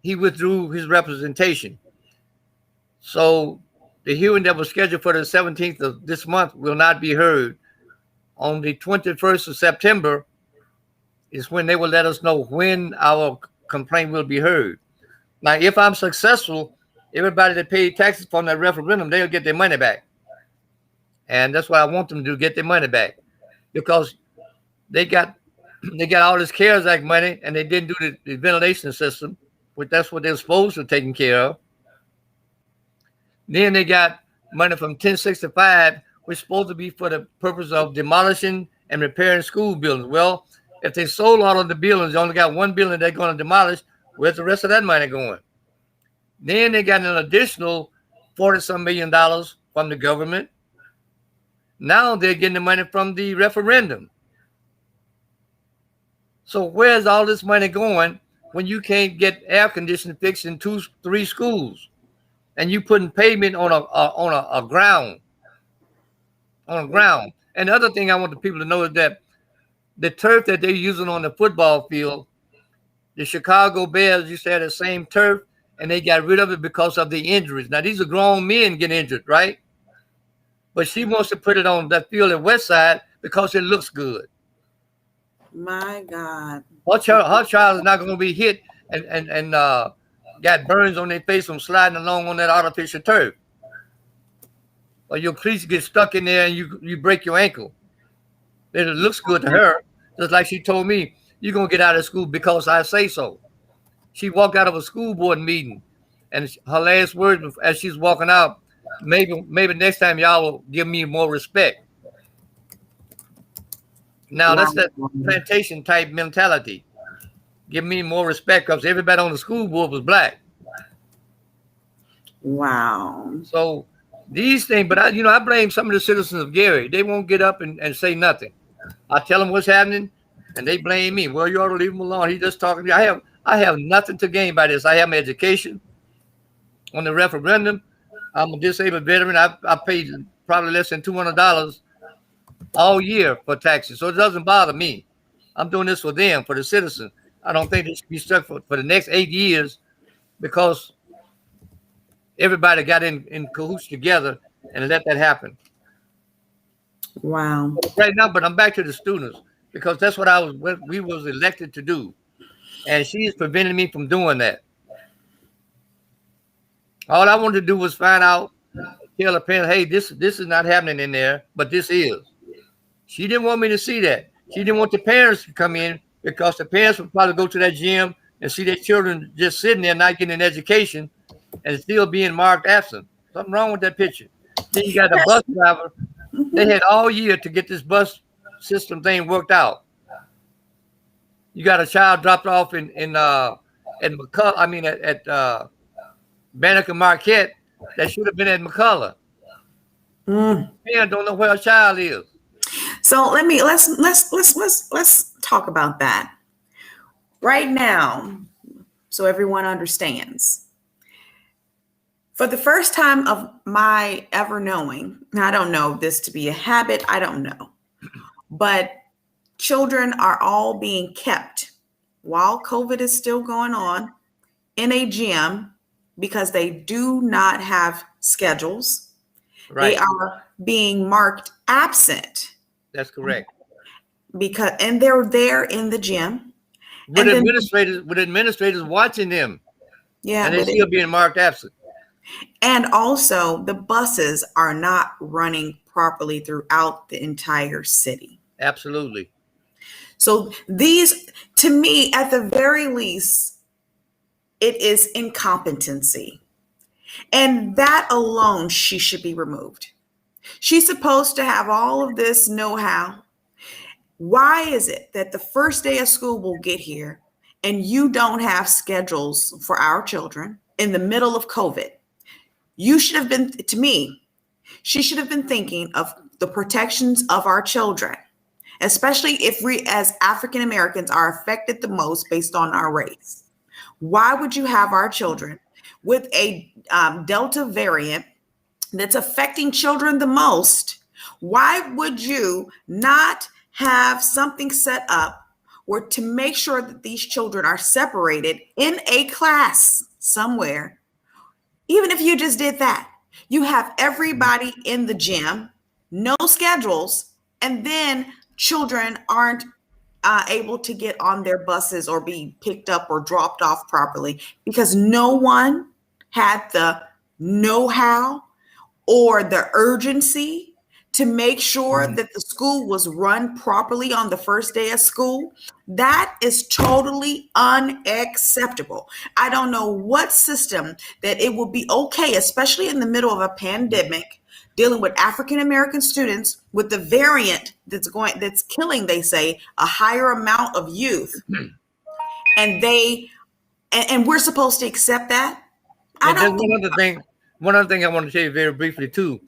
he withdrew his representation. So the hearing that was scheduled for the 17th of this month will not be heard. On the 21st of September is when they will let us know when our complaint will be heard. Now, if I'm successful, everybody that paid taxes from that referendum, they'll get their money back. And that's what I want them to do, get their money back. Because they got all this CARES Act money, and they didn't do the ventilation system, which that's what they're supposed to take care of. Then they got money from 1065, which is supposed to be for the purpose of demolishing and repairing school buildings. Well, if they sold all of the buildings, they only got one building they're going to demolish. Where's the rest of that money going? Then they got an additional $40-some million from the government. Now they're getting the money from the referendum. So where's all this money going when you can't get air conditioning fixed in 2-3 schools? And you putting pavement on a ground. And the other thing I want the people to know is that the turf that they're using on the football field The Chicago Bears used to have the same turf, and they got rid of it because of the injuries. Now, these are grown men getting injured, right? But she wants to put it on that field at West Side because it looks good. My God. Her child is not going to be hit and got burns on their face from sliding along on that artificial turf. Or your cleats get stuck in there and you break your ankle. It looks good to her. Just like she told me, you're going to get out of school because I say so. She walked out of a school board meeting, and her last words as she's walking out, maybe next time y'all will give me more respect. Now, that's that plantation type mentality. Give me more respect because everybody on the school board was black. Wow. So these things, but I blame some of the citizens of Gary. They won't get up and say nothing. I tell them what's happening, and they blame me. Well, you ought to leave him alone. He's just talking to me. I have nothing to gain by this. I have my education. On the referendum, I'm a disabled veteran. I paid probably less than $200 all year for taxes, so it doesn't bother me. I'm doing this for them, for the citizens. I don't think they should be stuck for the next 8 years because everybody got in cahoots together and let that happen. Wow. Right now, but I'm back to the students because that's what we was elected to do. And she is preventing me from doing that. All I wanted to do was find out, tell the parents, hey, this is not happening in there, but this is. She didn't want me to see that. She didn't want the parents to come in because the parents would probably go to that gym and see their children just sitting there not getting an education and still being marked absent. Something wrong with that picture. Then you got the bus driver. They had all year to get this bus system thing worked out. You got a child dropped off at McCullough. I mean at Banneker Marquette that should have been at McCullough. Parents don't know where a child is. So let's talk about that right now, so everyone understands. For the first time of my ever knowing, I don't know this to be a habit, I don't know, but children are all being kept while COVID is still going on in a gym because they do not have schedules. Right. They are being marked absent. That's correct. And they're there in the gym. With administrators watching them. Yeah. And they're still being marked absent. And also the buses are not running properly throughout the entire city. Absolutely. So these, to me, at the very least, it is incompetency. And that alone, she should be removed. She's supposed to have all of this know-how. Why is it that the first day of school will get here and you don't have schedules for our children in the middle of COVID? You should have been, to me, she should have been thinking of the protections of our children, especially if we as African Americans are affected the most based on our race. Why would you have our children with a Delta variant that's affecting children the most? Why would you not have something set up where to make sure that these children are separated in a class somewhere? Even if you just did that, you have everybody in the gym, no schedules, and then children aren't able to get on their buses or be picked up or dropped off properly because no one had the know-how or the urgency to make sure that the school was run properly on the first day of school. That is totally unacceptable. I don't know what system that it would be okay, especially in the middle of a pandemic, dealing with African American students with the variant that's killing, they say, a higher amount of youth. And we're supposed to accept that. One other thing I want to tell you very briefly too.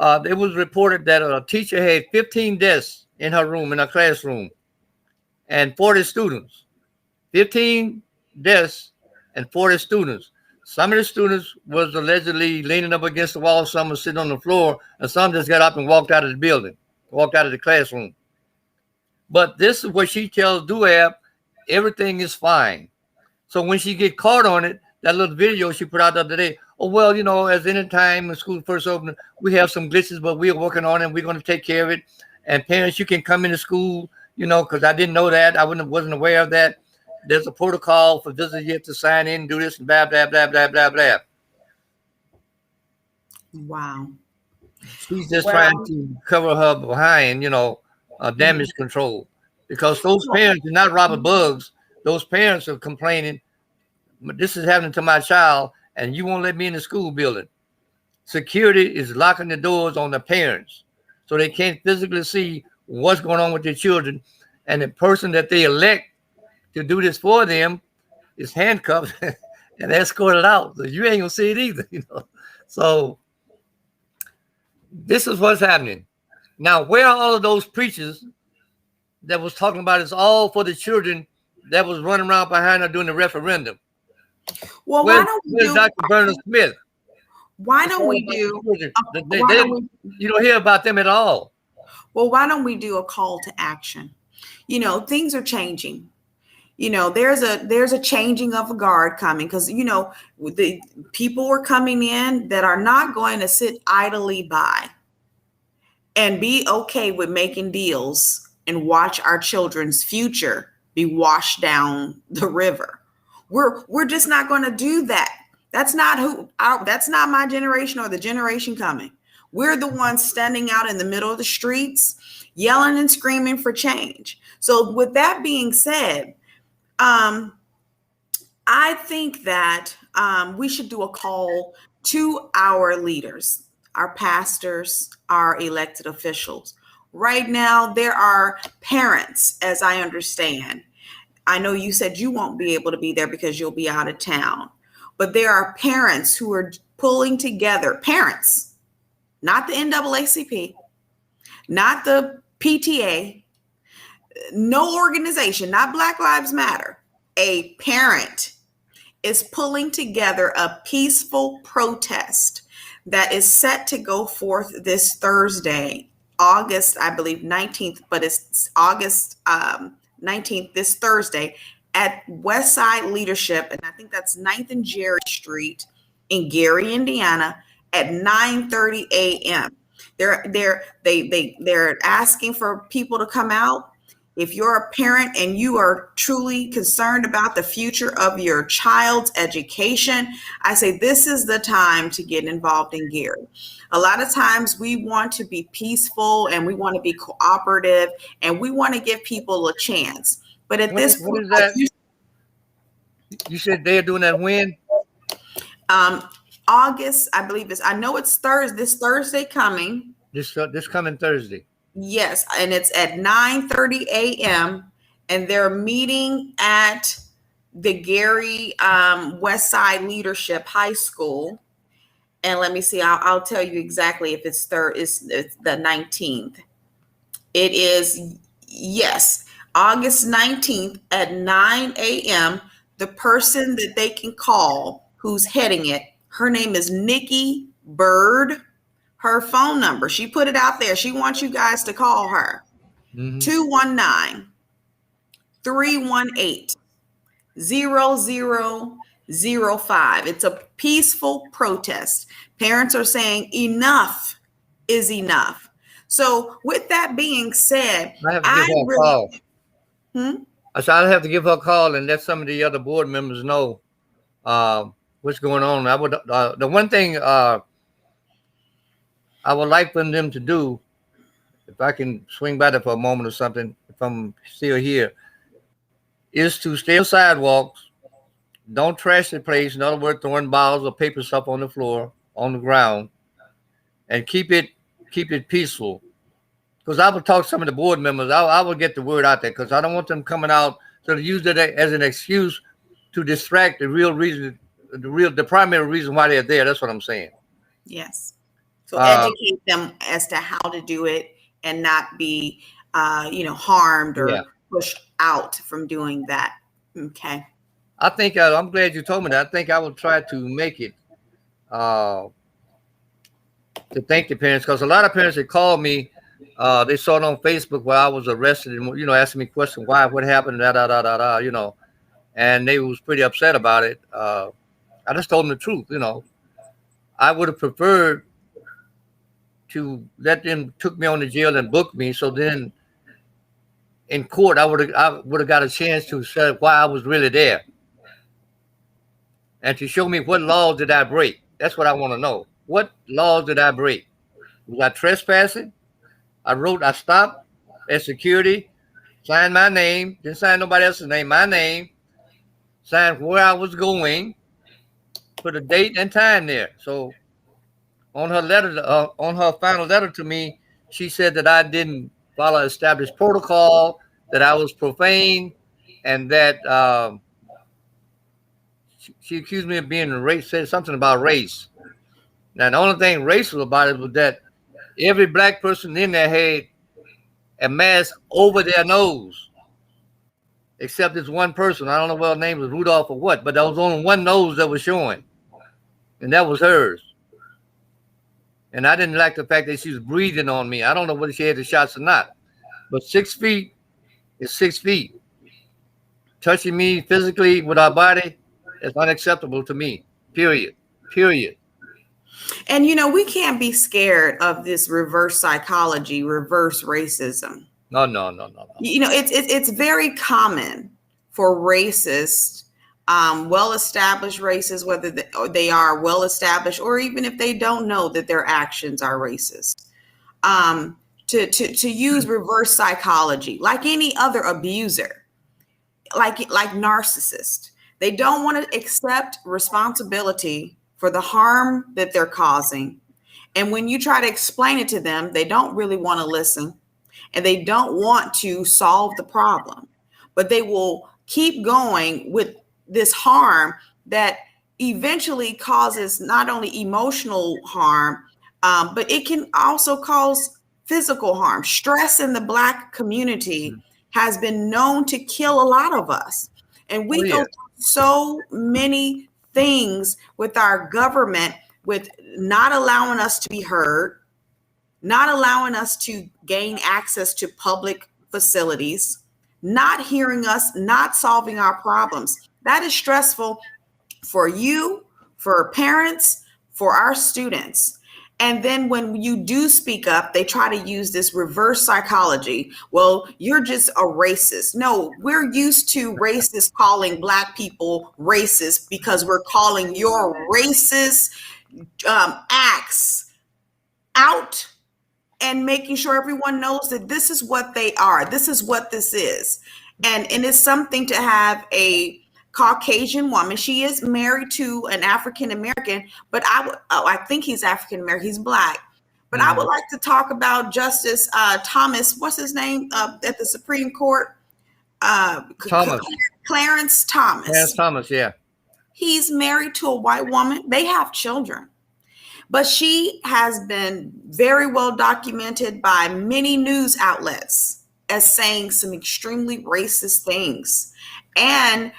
It was reported that a teacher had 15 desks in her room, in her classroom, and 40 students. 15 desks and 40 students. Some of the students was allegedly leaning up against the wall. Some was sitting on the floor, and some just got up and walked out of the building, walked out of the classroom. But this is what she tells Duab everything is fine. So when she get caught on it, that little video she put out the other day, oh, well, as any time when school first opened, we have some glitches, but we're working on it. We're going to take care of it. And parents, you can come into school, because I didn't know that. I wasn't aware of that. There's a protocol for visitors. You have to sign in, do this, and blah, blah, blah, blah, blah, blah. Wow. She's just trying to cover her behind, damage control. Because those parents are not robbing bugs. Those parents are complaining, this is happening to my child, and you won't let me in the school building. Security is locking the doors on the parents, so they can't physically see what's going on with their children. And the person that they elect to do this for them is handcuffed and escorted out. So you ain't gonna see it either, So this is what's happening. Now, where are all of those preachers that was talking about it's all for the children that was running around behind her during the referendum? Well, where's Dr. Bernard Smith? Why don't we do? You don't hear about them at all. Well, why don't we do a call to action? Things are changing. There's a changing of a guard coming, because the people are coming in that are not going to sit idly by and be okay with making deals and watch our children's future be washed down the river. We're just not going to do that. That's not that's not my generation or the generation coming. We're the ones standing out in the middle of the streets, yelling and screaming for change. So with that being said, I think that we should do a call to our leaders, our pastors, our elected officials. Right now, there are parents, as I understand. I know you said you won't be able to be there because you'll be out of town, but there are parents who are pulling together, parents, not the NAACP, not the PTA, no organization, not Black Lives Matter. A parent is pulling together a peaceful protest that is set to go forth this Thursday, August, I believe 19th, but it's August 19th, this Thursday, at Westside Leadership, and I think that's 9th and Jerry Street in Gary, Indiana, at 9:30 a.m. They're asking for people to come out. If you're a parent and you are truly concerned about the future of your child's education, I say this is the time to get involved in Gary. A lot of times we want to be peaceful and we want to be cooperative and we want to give people a chance. But at this point, is that? You said they're doing that when? August, I believe I know it's Thursday, this Thursday coming. This coming Thursday. Yes, and it's at 9:30 a.m. and they're meeting at the Gary Westside Leadership High School. And let me see, I'll tell you exactly if it's the 19th. It is, yes, August 19th at 9 a.m. The person that they can call who's heading it, her name is Nikki Bird. Her phone number, she put it out there. She wants you guys to call her. 219-318-0005. It's a peaceful protest. Parents are saying enough is enough. So with that being said, I have to give her a call. I said I'll have to give her a call and let some of the other board members know what's going on. I would the one thing I would like for them to do, if I can swing by there for a moment or something, if I'm still here, is to stay on sidewalks, don't trash the place. In other words, throwing bottles or paper stuff on the floor, on the ground, and keep it peaceful. Because I would talk to some of the board members. I would get the word out there because I don't want them coming out to use it as an excuse to distract the real reason, the primary reason why they're there. That's what I'm saying. Yes. So educate them as to how to do it and not be, harmed or pushed out from doing that. Okay. I think I'm glad you told me that. I think I will try to make it to thank the parents because a lot of parents that call me They saw it on Facebook where I was arrested and asking me questions, why, what happened, da da da da da, and they was pretty upset about it. I just told them the truth. I would have preferred to let them took me on to jail and book me. So then in court, I would have got a chance to say why I was really there and to show me what laws did I break. That's what I want to know. What laws did I break? Was I trespassing? I stopped at security, signed my name, didn't sign nobody else's name, my name, signed where I was going, put a date and time there. So on her final letter to me, she said that I didn't follow established protocol, that I was profane, and that she accused me of being race, said something about race. Now, the only thing racial about it was that every black person in there had a mask over their nose, except this one person. I don't know whether her name was Rudolph or what, but there was only one nose that was showing, and that was hers. And I didn't like the fact that she was breathing on me. I don't know whether she had the shots or not, but 6 feet is 6 feet. Touching me physically with our body is unacceptable to me. Period. Period. And we can't be scared of this reverse psychology, reverse racism. No, no, no, no, no. It's very common for racists, well-established racists, whether they are well-established or even if they don't know that their actions are racist, to use reverse psychology like any other abuser, like narcissist. They don't want to accept responsibility for the harm that they're causing. And when you try to explain it to them, they don't really want to listen and they don't want to solve the problem, but they will keep going with this harm that eventually causes not only emotional harm, but it can also cause physical harm. Stress in the Black community has been known to kill a lot of us. And we go through so many things with our government, with not allowing us to be heard, not allowing us to gain access to public facilities, not hearing us, not solving our problems. That is stressful for you, for parents, for our students. And then when you do speak up, they try to use this reverse psychology. Well, you're just a racist. No, we're used to racists calling Black people racist because we're calling your racist acts out and making sure everyone knows that this is what they are. This is what this is. And it's something to have a Caucasian woman. She is married to an African American, but I think he's African American. He's Black. But I would like to talk about Justice Thomas. What's his name at the Supreme Court? Thomas. Clarence Thomas. Clarence Thomas, yeah. He's married to a white woman. They have children. But she has been very well documented by many news outlets as saying some extremely racist things and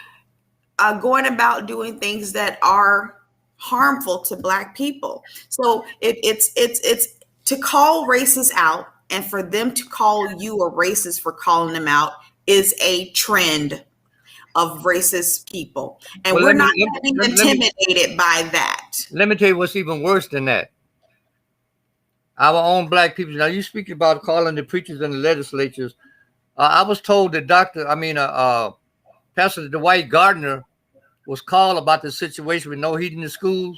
going about doing things that are harmful to Black people. So it's to call racists out and for them to call you a racist for calling them out is a trend of racist people. And we're not getting intimidated by that. Let me tell you what's even worse than that. Our own Black people. Now, you speak about calling the preachers and the legislatures. I was told that Pastor Dwight Gardner was called about the situation with no heat in the schools.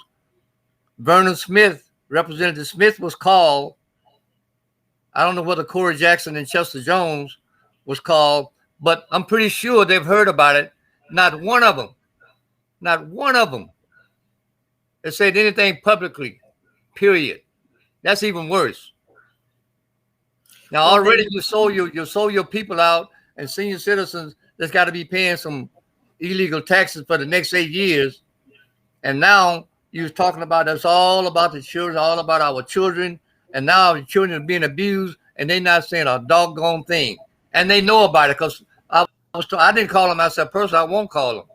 Vernon Smith, Representative Smith, was called. I don't know whether Corey Jackson and Chester Jones was called, but I'm pretty sure they've heard about it. Not one of them has said anything publicly, period. That's even worse. Now, already you sold your people out and senior citizens that's got to be paying some illegal taxes for the next 8 years. And now you're talking about us all about the children, all about our children. And now the children are being abused and they're not saying a doggone thing. And they know about it because I didn't call them myself personally. I won't call them.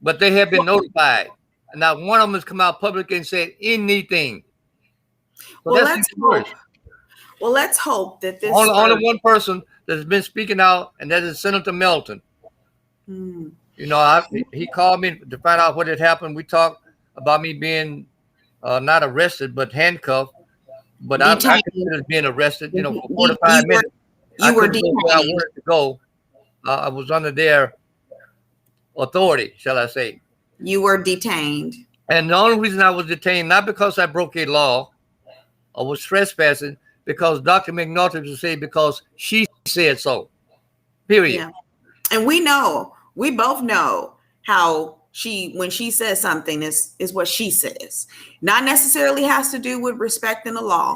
But they have been notified. And not one of them has come out public and said anything. So well, let's hope. Well, let's hope that this. Only one person that's been speaking out, and that is Senator Melton. Hmm, He called me to find out what had happened. We talked about me being not arrested, but handcuffed. But I detained. considered being arrested, for You 45 were minutes. I you were couldn't go where I detained. wanted to go. I was under their authority, shall I say. You were detained. And the only reason I was detained, not because I broke a law or was trespassing, because Dr. McNaughton would say because she said so. Period. Yeah. And we both know how when she says something is what she says. Not necessarily has to do with respecting the law,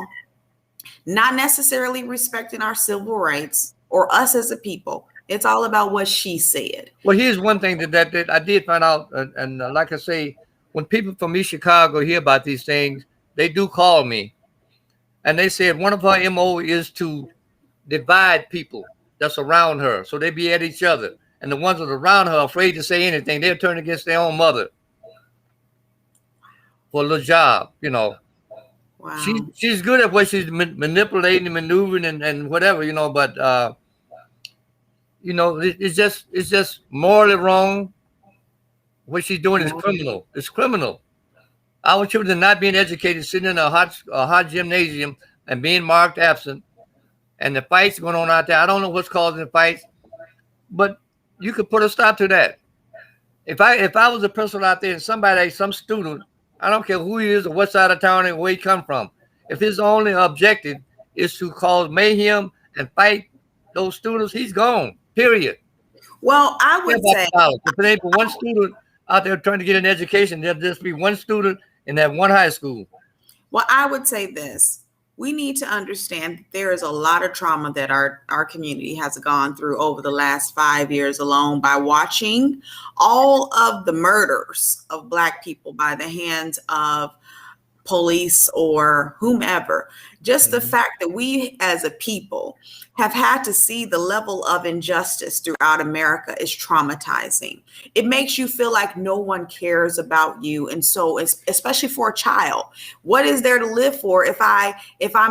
not necessarily respecting our civil rights or us as a people. It's all about what she said. Well, here's one thing that I did find out, and like I say, when people from East Chicago hear about these things, they do call me, and they said one of her MO is to divide people that's around her, so they be at each other, and the ones that are around her are afraid to say anything. They'll turn against their own mother for a little job. Wow. She's good at what she's manipulating, maneuvering, and whatever, but it's just morally wrong. What she's doing is criminal. It's criminal. Our children not being educated, sitting in a hot gymnasium and being marked absent, and the fights going on out there. I don't know what's causing the fights, but you could put a stop to that. If I was a principal out there and some student, I don't care who he is or what side of town and where he come from, if his only objective is to cause mayhem and fight those students, he's gone. Period. Well, I would say, If it ain't for one student out there trying to get an education, there'll just be one student in that one high school. well, I would say this. We need to understand that there is a lot of trauma that our community has gone through over the last 5 years alone by watching all of the murders of Black people by the hands of police or whomever. Just the fact that we as a people have had to see the level of injustice throughout America is traumatizing. It makes you feel like no one cares about you. And so, especially for a child, what is there to live for if I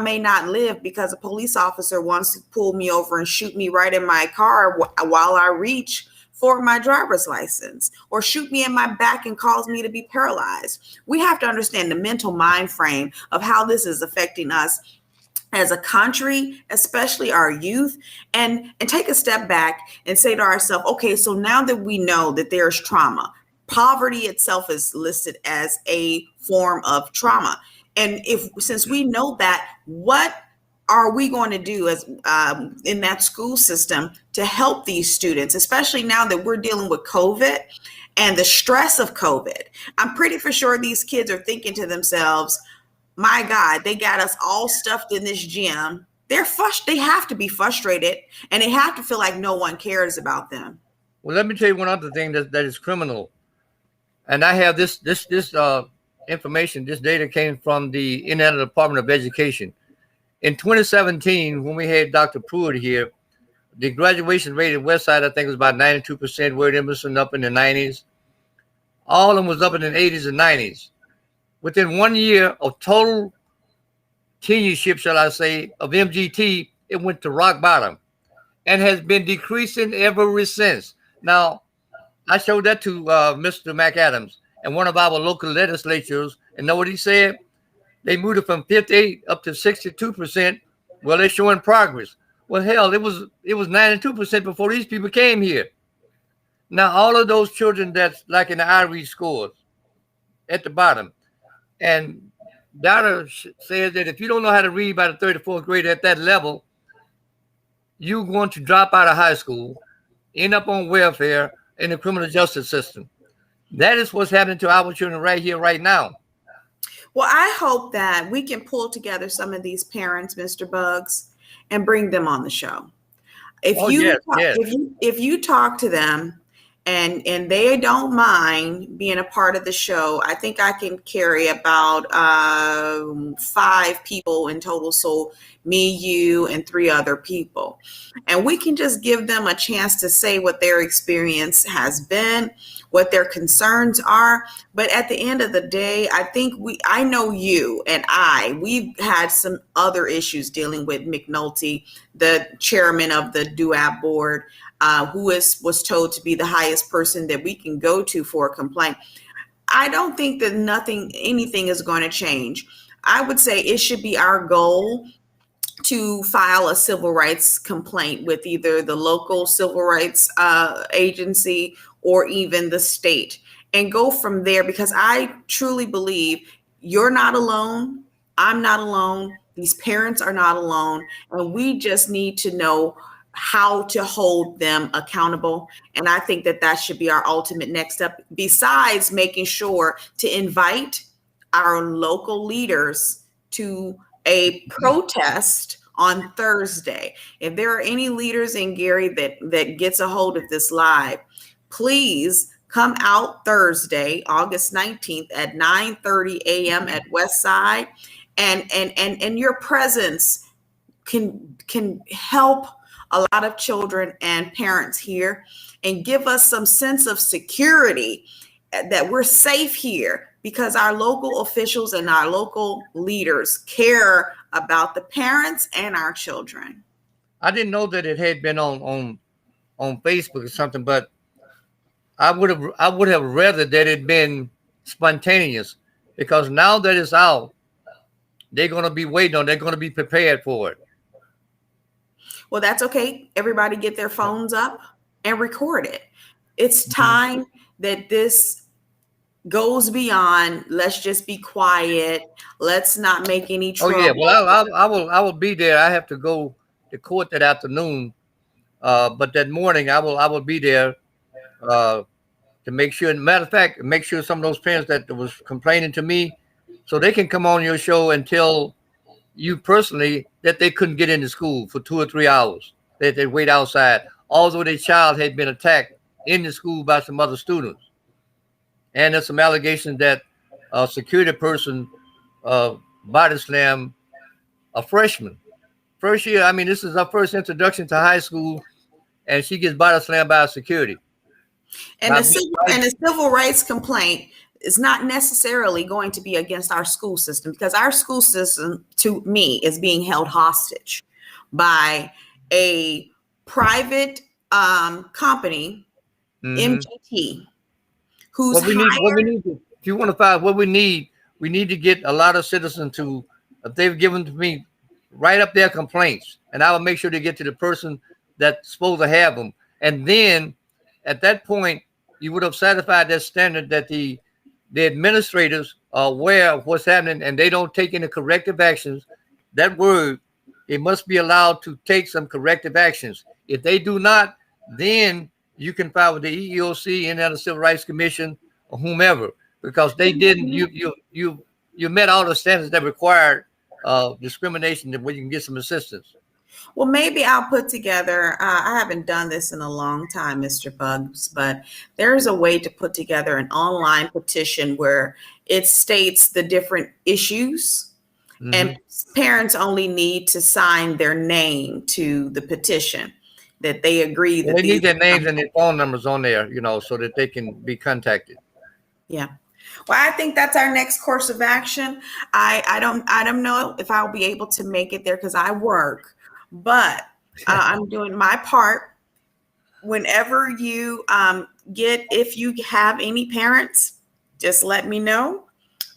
may not live because a police officer wants to pull me over and shoot me right in my car while I reach for my driver's license, or shoot me in my back and cause me to be paralyzed? We have to understand the mental mind frame of how this is affecting us as a country, especially our youth, and take a step back and say to ourselves, okay, so now that we know that there's trauma, poverty itself is listed as a form of trauma. And since we know that, what are we going to do as in that school system to help these students, especially now that we're dealing with COVID and the stress of COVID? I'm pretty for sure these kids are thinking to themselves, my God, they got us all stuffed in this gym. They have to be frustrated, and they have to feel like no one cares about them. Well, let me tell you one other thing that is criminal. And I have this information, this data came from the Indiana Department of Education. In 2017, when we had Dr. Pruitt here, the graduation rate at Westside, I think, was about 92%, Ward Emerson up in the 90s. All of them was up in the 80s and 90s. Within 1 year of total tenureship, shall I say, of MGT, it went to rock bottom and has been decreasing ever since. Now, I showed that to Mr. McAdams and one of our local legislatures, and know what he said? They moved it from 58 up to 62%. Well, they're showing progress. Well, hell, it was 92% before these people came here. Now, all of those children that's like in the iRead scores at the bottom, and data says that if you don't know how to read by the third or fourth grade at that level, you're going to drop out of high school, end up on welfare in the criminal justice system. That is what's happening to our children right here, right now. Well, I hope that we can pull together some of these parents, Mr. Bugs, and bring them on the show. If you talk to them and they don't mind being a part of the show, I think I can carry about 5 people in total. So me, you, and 3 other people. And we can just give them a chance to say what their experience has been, what their concerns are. But at the end of the day, I know you and we've had some other issues dealing with McNulty, the chairman of the DUAB board, was told to be the highest person that we can go to for a complaint. I don't think that anything is going to change. I would say it should be our goal to file a civil rights complaint with either the local civil rights agency or even the state, and go from there, because I truly believe you're not alone. I'm not alone. These parents are not alone. And we just need to know how to hold them accountable. And I think that should be our ultimate next step, besides making sure to invite our local leaders to a protest on Thursday. If there are any leaders in Gary that gets a hold of this live, please come out Thursday, August 19th at 9:30 a.m. at Westside, and your presence can help a lot of children and parents here, and give us some sense of security that we're safe here, because our local officials and our local leaders care about the parents and our children. I didn't know that it had been on Facebook or something, but I would have rather that it been spontaneous, because now that it's out, they're going to be waiting on. They're going to be prepared for it. Well, that's okay. Everybody get their phones up and record it. It's time that this goes beyond, let's just be quiet. Let's not make any trouble. Oh yeah, well I will be there. I have to go to court that afternoon, but that morning I will be there to make sure. Matter of fact, make sure some of those parents that was complaining to me, so they can come on your show and tell you personally that they couldn't get into school for 2 or 3 hours. They wait outside, although their child had been attacked in the school by some other students. And there's some allegations that a security person body slammed a freshman. First year, I mean, this is her first introduction to high school, and she gets body slammed by a security. And the civil rights complaint is not necessarily going to be against our school system, because our school system, to me, is being held hostage by a private company, MGT. What we need to, if you want to find what we need to get a lot of citizens to, if they've given to me, write up their complaints, and I will make sure they get to the person that's supposed to have them. And then at that point, you would have satisfied that standard that the administrators are aware of what's happening and they don't take any corrective actions. That word, they must be allowed to take some corrective actions. If they do not, then you can file with the EEOC and the Civil Rights Commission or whomever, because they didn't. You met all the standards that required discrimination, that where you can get some assistance. Well, maybe I'll put together, I haven't done this in a long time, Mr. Bugs, but there's a way to put together an online petition where it states the different issues, and parents only need to sign their name to the petition that they agree that they need their names and their phone numbers on there, so that they can be contacted. Yeah. Well, I think that's our next course of action. I don't know if I'll be able to make it there because I work, but I'm doing my part. Whenever you if you have any parents, just let me know.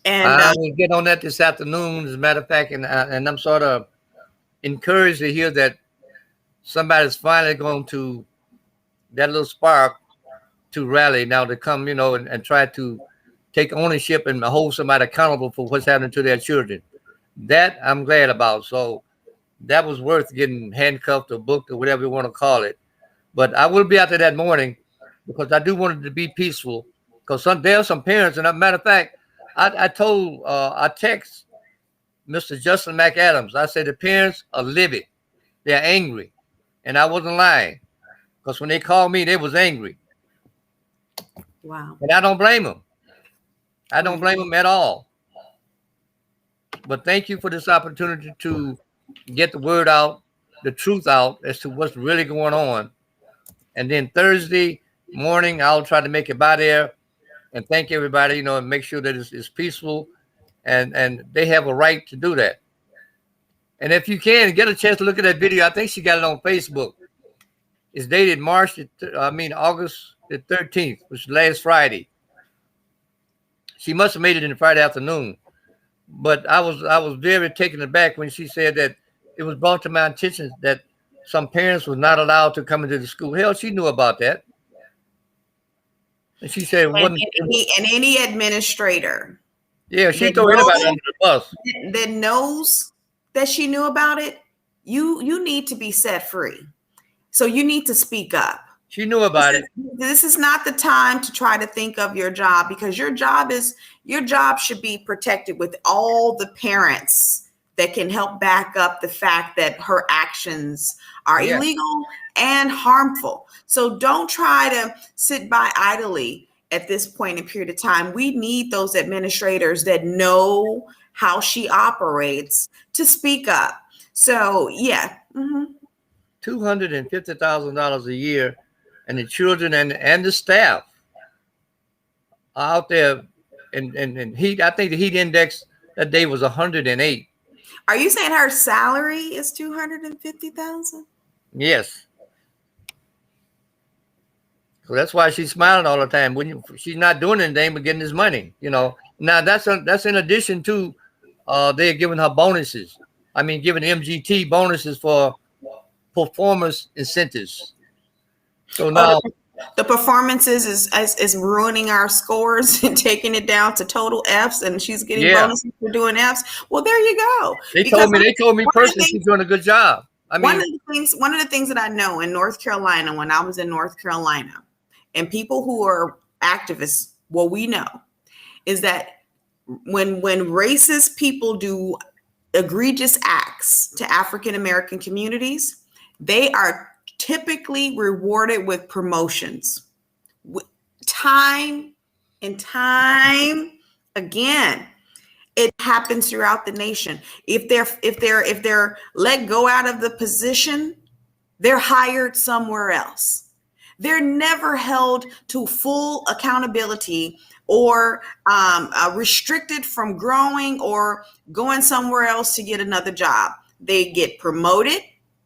And I will get on that this afternoon, as a matter of fact, and I'm sort of encouraged to hear that somebody's finally going to, that little spark to rally now to come, and try to take ownership and hold somebody accountable for what's happening to their children. That I'm glad about. So that was worth getting handcuffed or booked or whatever you want to call it. But I will be out there that morning, because I do want it to be peaceful, because there are some parents, and as a matter of fact, I text Mr. Justin McAdams. I said the parents are livid. They're angry. And I wasn't lying, because when they called me, they was angry. Wow. And I don't blame them. I don't blame them at all. But thank you for this opportunity to get the word out, the truth out as to what's really going on. And then Thursday, morning. I'll try to make it by there and thank everybody, and make sure that it's peaceful, and they have a right to do that. And if you can get a chance to look at that video, I think she got it on Facebook. It's dated August the 13th, which is last Friday. She must have made it in the Friday afternoon. But I was very taken aback when she said that it was brought to my attention that some parents were not allowed to come into the school. Hell, she knew about that. And she said, and any administrator. Yeah, she threw anybody under the bus. That knows that she knew about it, you need to be set free. So you need to speak up. She knew about it. This is not the time to try to think of your job, because your job should be protected with all the parents that can help back up the fact that her actions are illegal and harmful. So don't try to sit by idly at this point in period of time. We need those administrators that know how she operates to speak up. So yeah. Mm-hmm. $250,000 a year, and the children and the staff out there, and heat. I think the heat index that day was 108. Are you saying her salary is $250,000? Yes. So that's why she's smiling all the time. She's not doing anything but getting this money. Now that's in addition to they're giving her bonuses. I mean, giving MGT bonuses for performance incentives. So now the performances is ruining our scores and taking it down to total Fs, and she's getting bonuses for doing Fs. Well, there you go. They told me personally she's doing a good job. I mean, one of the things that I know in North Carolina, when I was in North Carolina, and people who are activists, what we know is that when racist people do egregious acts to African American communities, they are typically rewarded with promotions. Time and time again, it happens throughout the nation. If they're let go out of the position, they're hired somewhere else. They're never held to full accountability or restricted from growing or going somewhere else to get another job. They get promoted.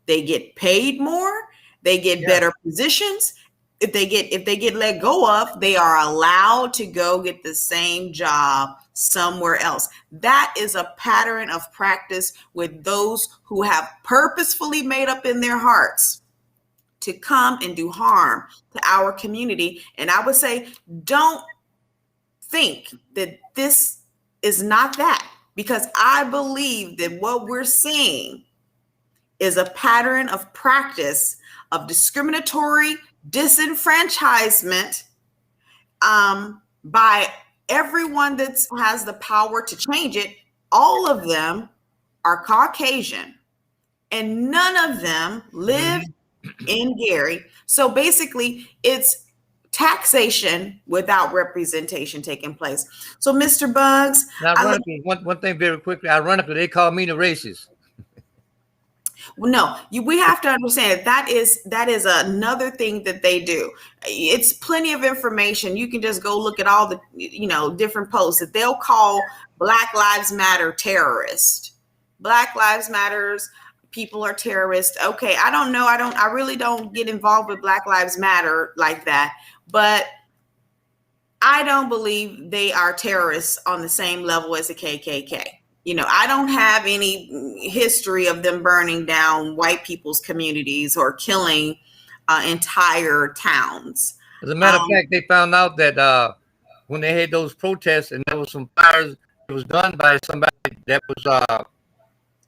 They get paid more. They get better positions. If they get let go of, they are allowed to go get the same job somewhere else. That is a pattern of practice with those who have purposefully made up in their hearts to come and do harm to our community. And I would say, don't think that this is not that, because I believe that what we're seeing is a pattern of practice of discriminatory disenfranchisement by everyone that has the power to change it. All of them are Caucasian, and none of them live in Gary. So basically, it's taxation without representation taking place. So, Mr. Bugs, now, one thing very quickly. Ironically, they call me the racist. No, we have to understand that is another thing that they do. It's plenty of information. You can just go look at all the different posts that they'll call Black Lives Matter terrorist. Black Lives Matters, people are terrorists. Okay, I don't know. I really don't get involved with Black Lives Matter like that, but I don't believe they are terrorists on the same level as the KKK. I don't have any history of them burning down white people's communities or killing entire towns. As a matter of fact, they found out that when they had those protests and there was some fires, it was done by somebody that was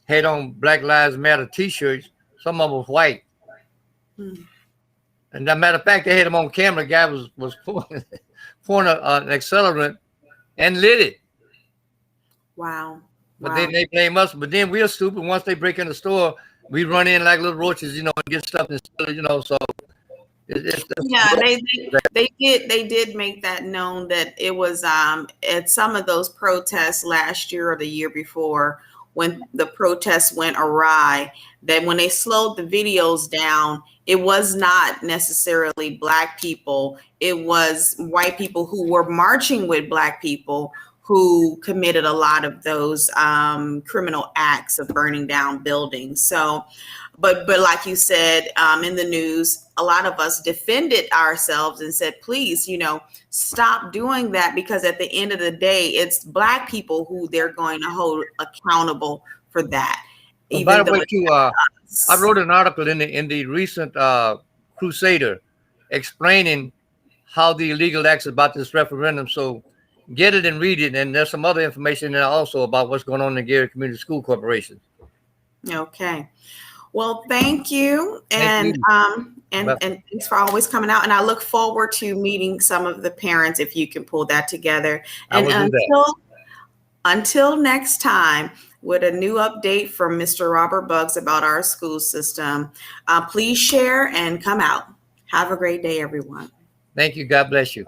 had on Black Lives Matter T-shirts. Some of them was white. And as a matter of fact, they had him on camera. The guy was pouring an accelerant and lit it. Wow. But then they blame us. But then we're stupid. Once they break in the store, we run in like little roaches, and get stuff and steal it, So they did make that known that it was at some of those protests last year or the year before, when the protests went awry. that when they slowed the videos down, it was not necessarily Black people. It was white people who were marching with Black people who committed a lot of those criminal acts of burning down buildings. So, but like you said in the news, a lot of us defended ourselves and said, please, stop doing that, because at the end of the day, it's Black people who they're going to hold accountable for that, And by even the though way, it's too, I us. wrote an article in the recent Crusader explaining how the illegal acts about this referendum. So get it and read it. And there's some other information there also about what's going on in the Gary Community School Corporation. Okay. Well, thank you, Thank and you. and thanks for always coming out. And I look forward to meeting some of the parents if you can pull that together. I And will do that. until next time, with a new update from Mr. Robert Buggs about our school system, please share and come out. Have a great day, everyone. Thank you. God bless you.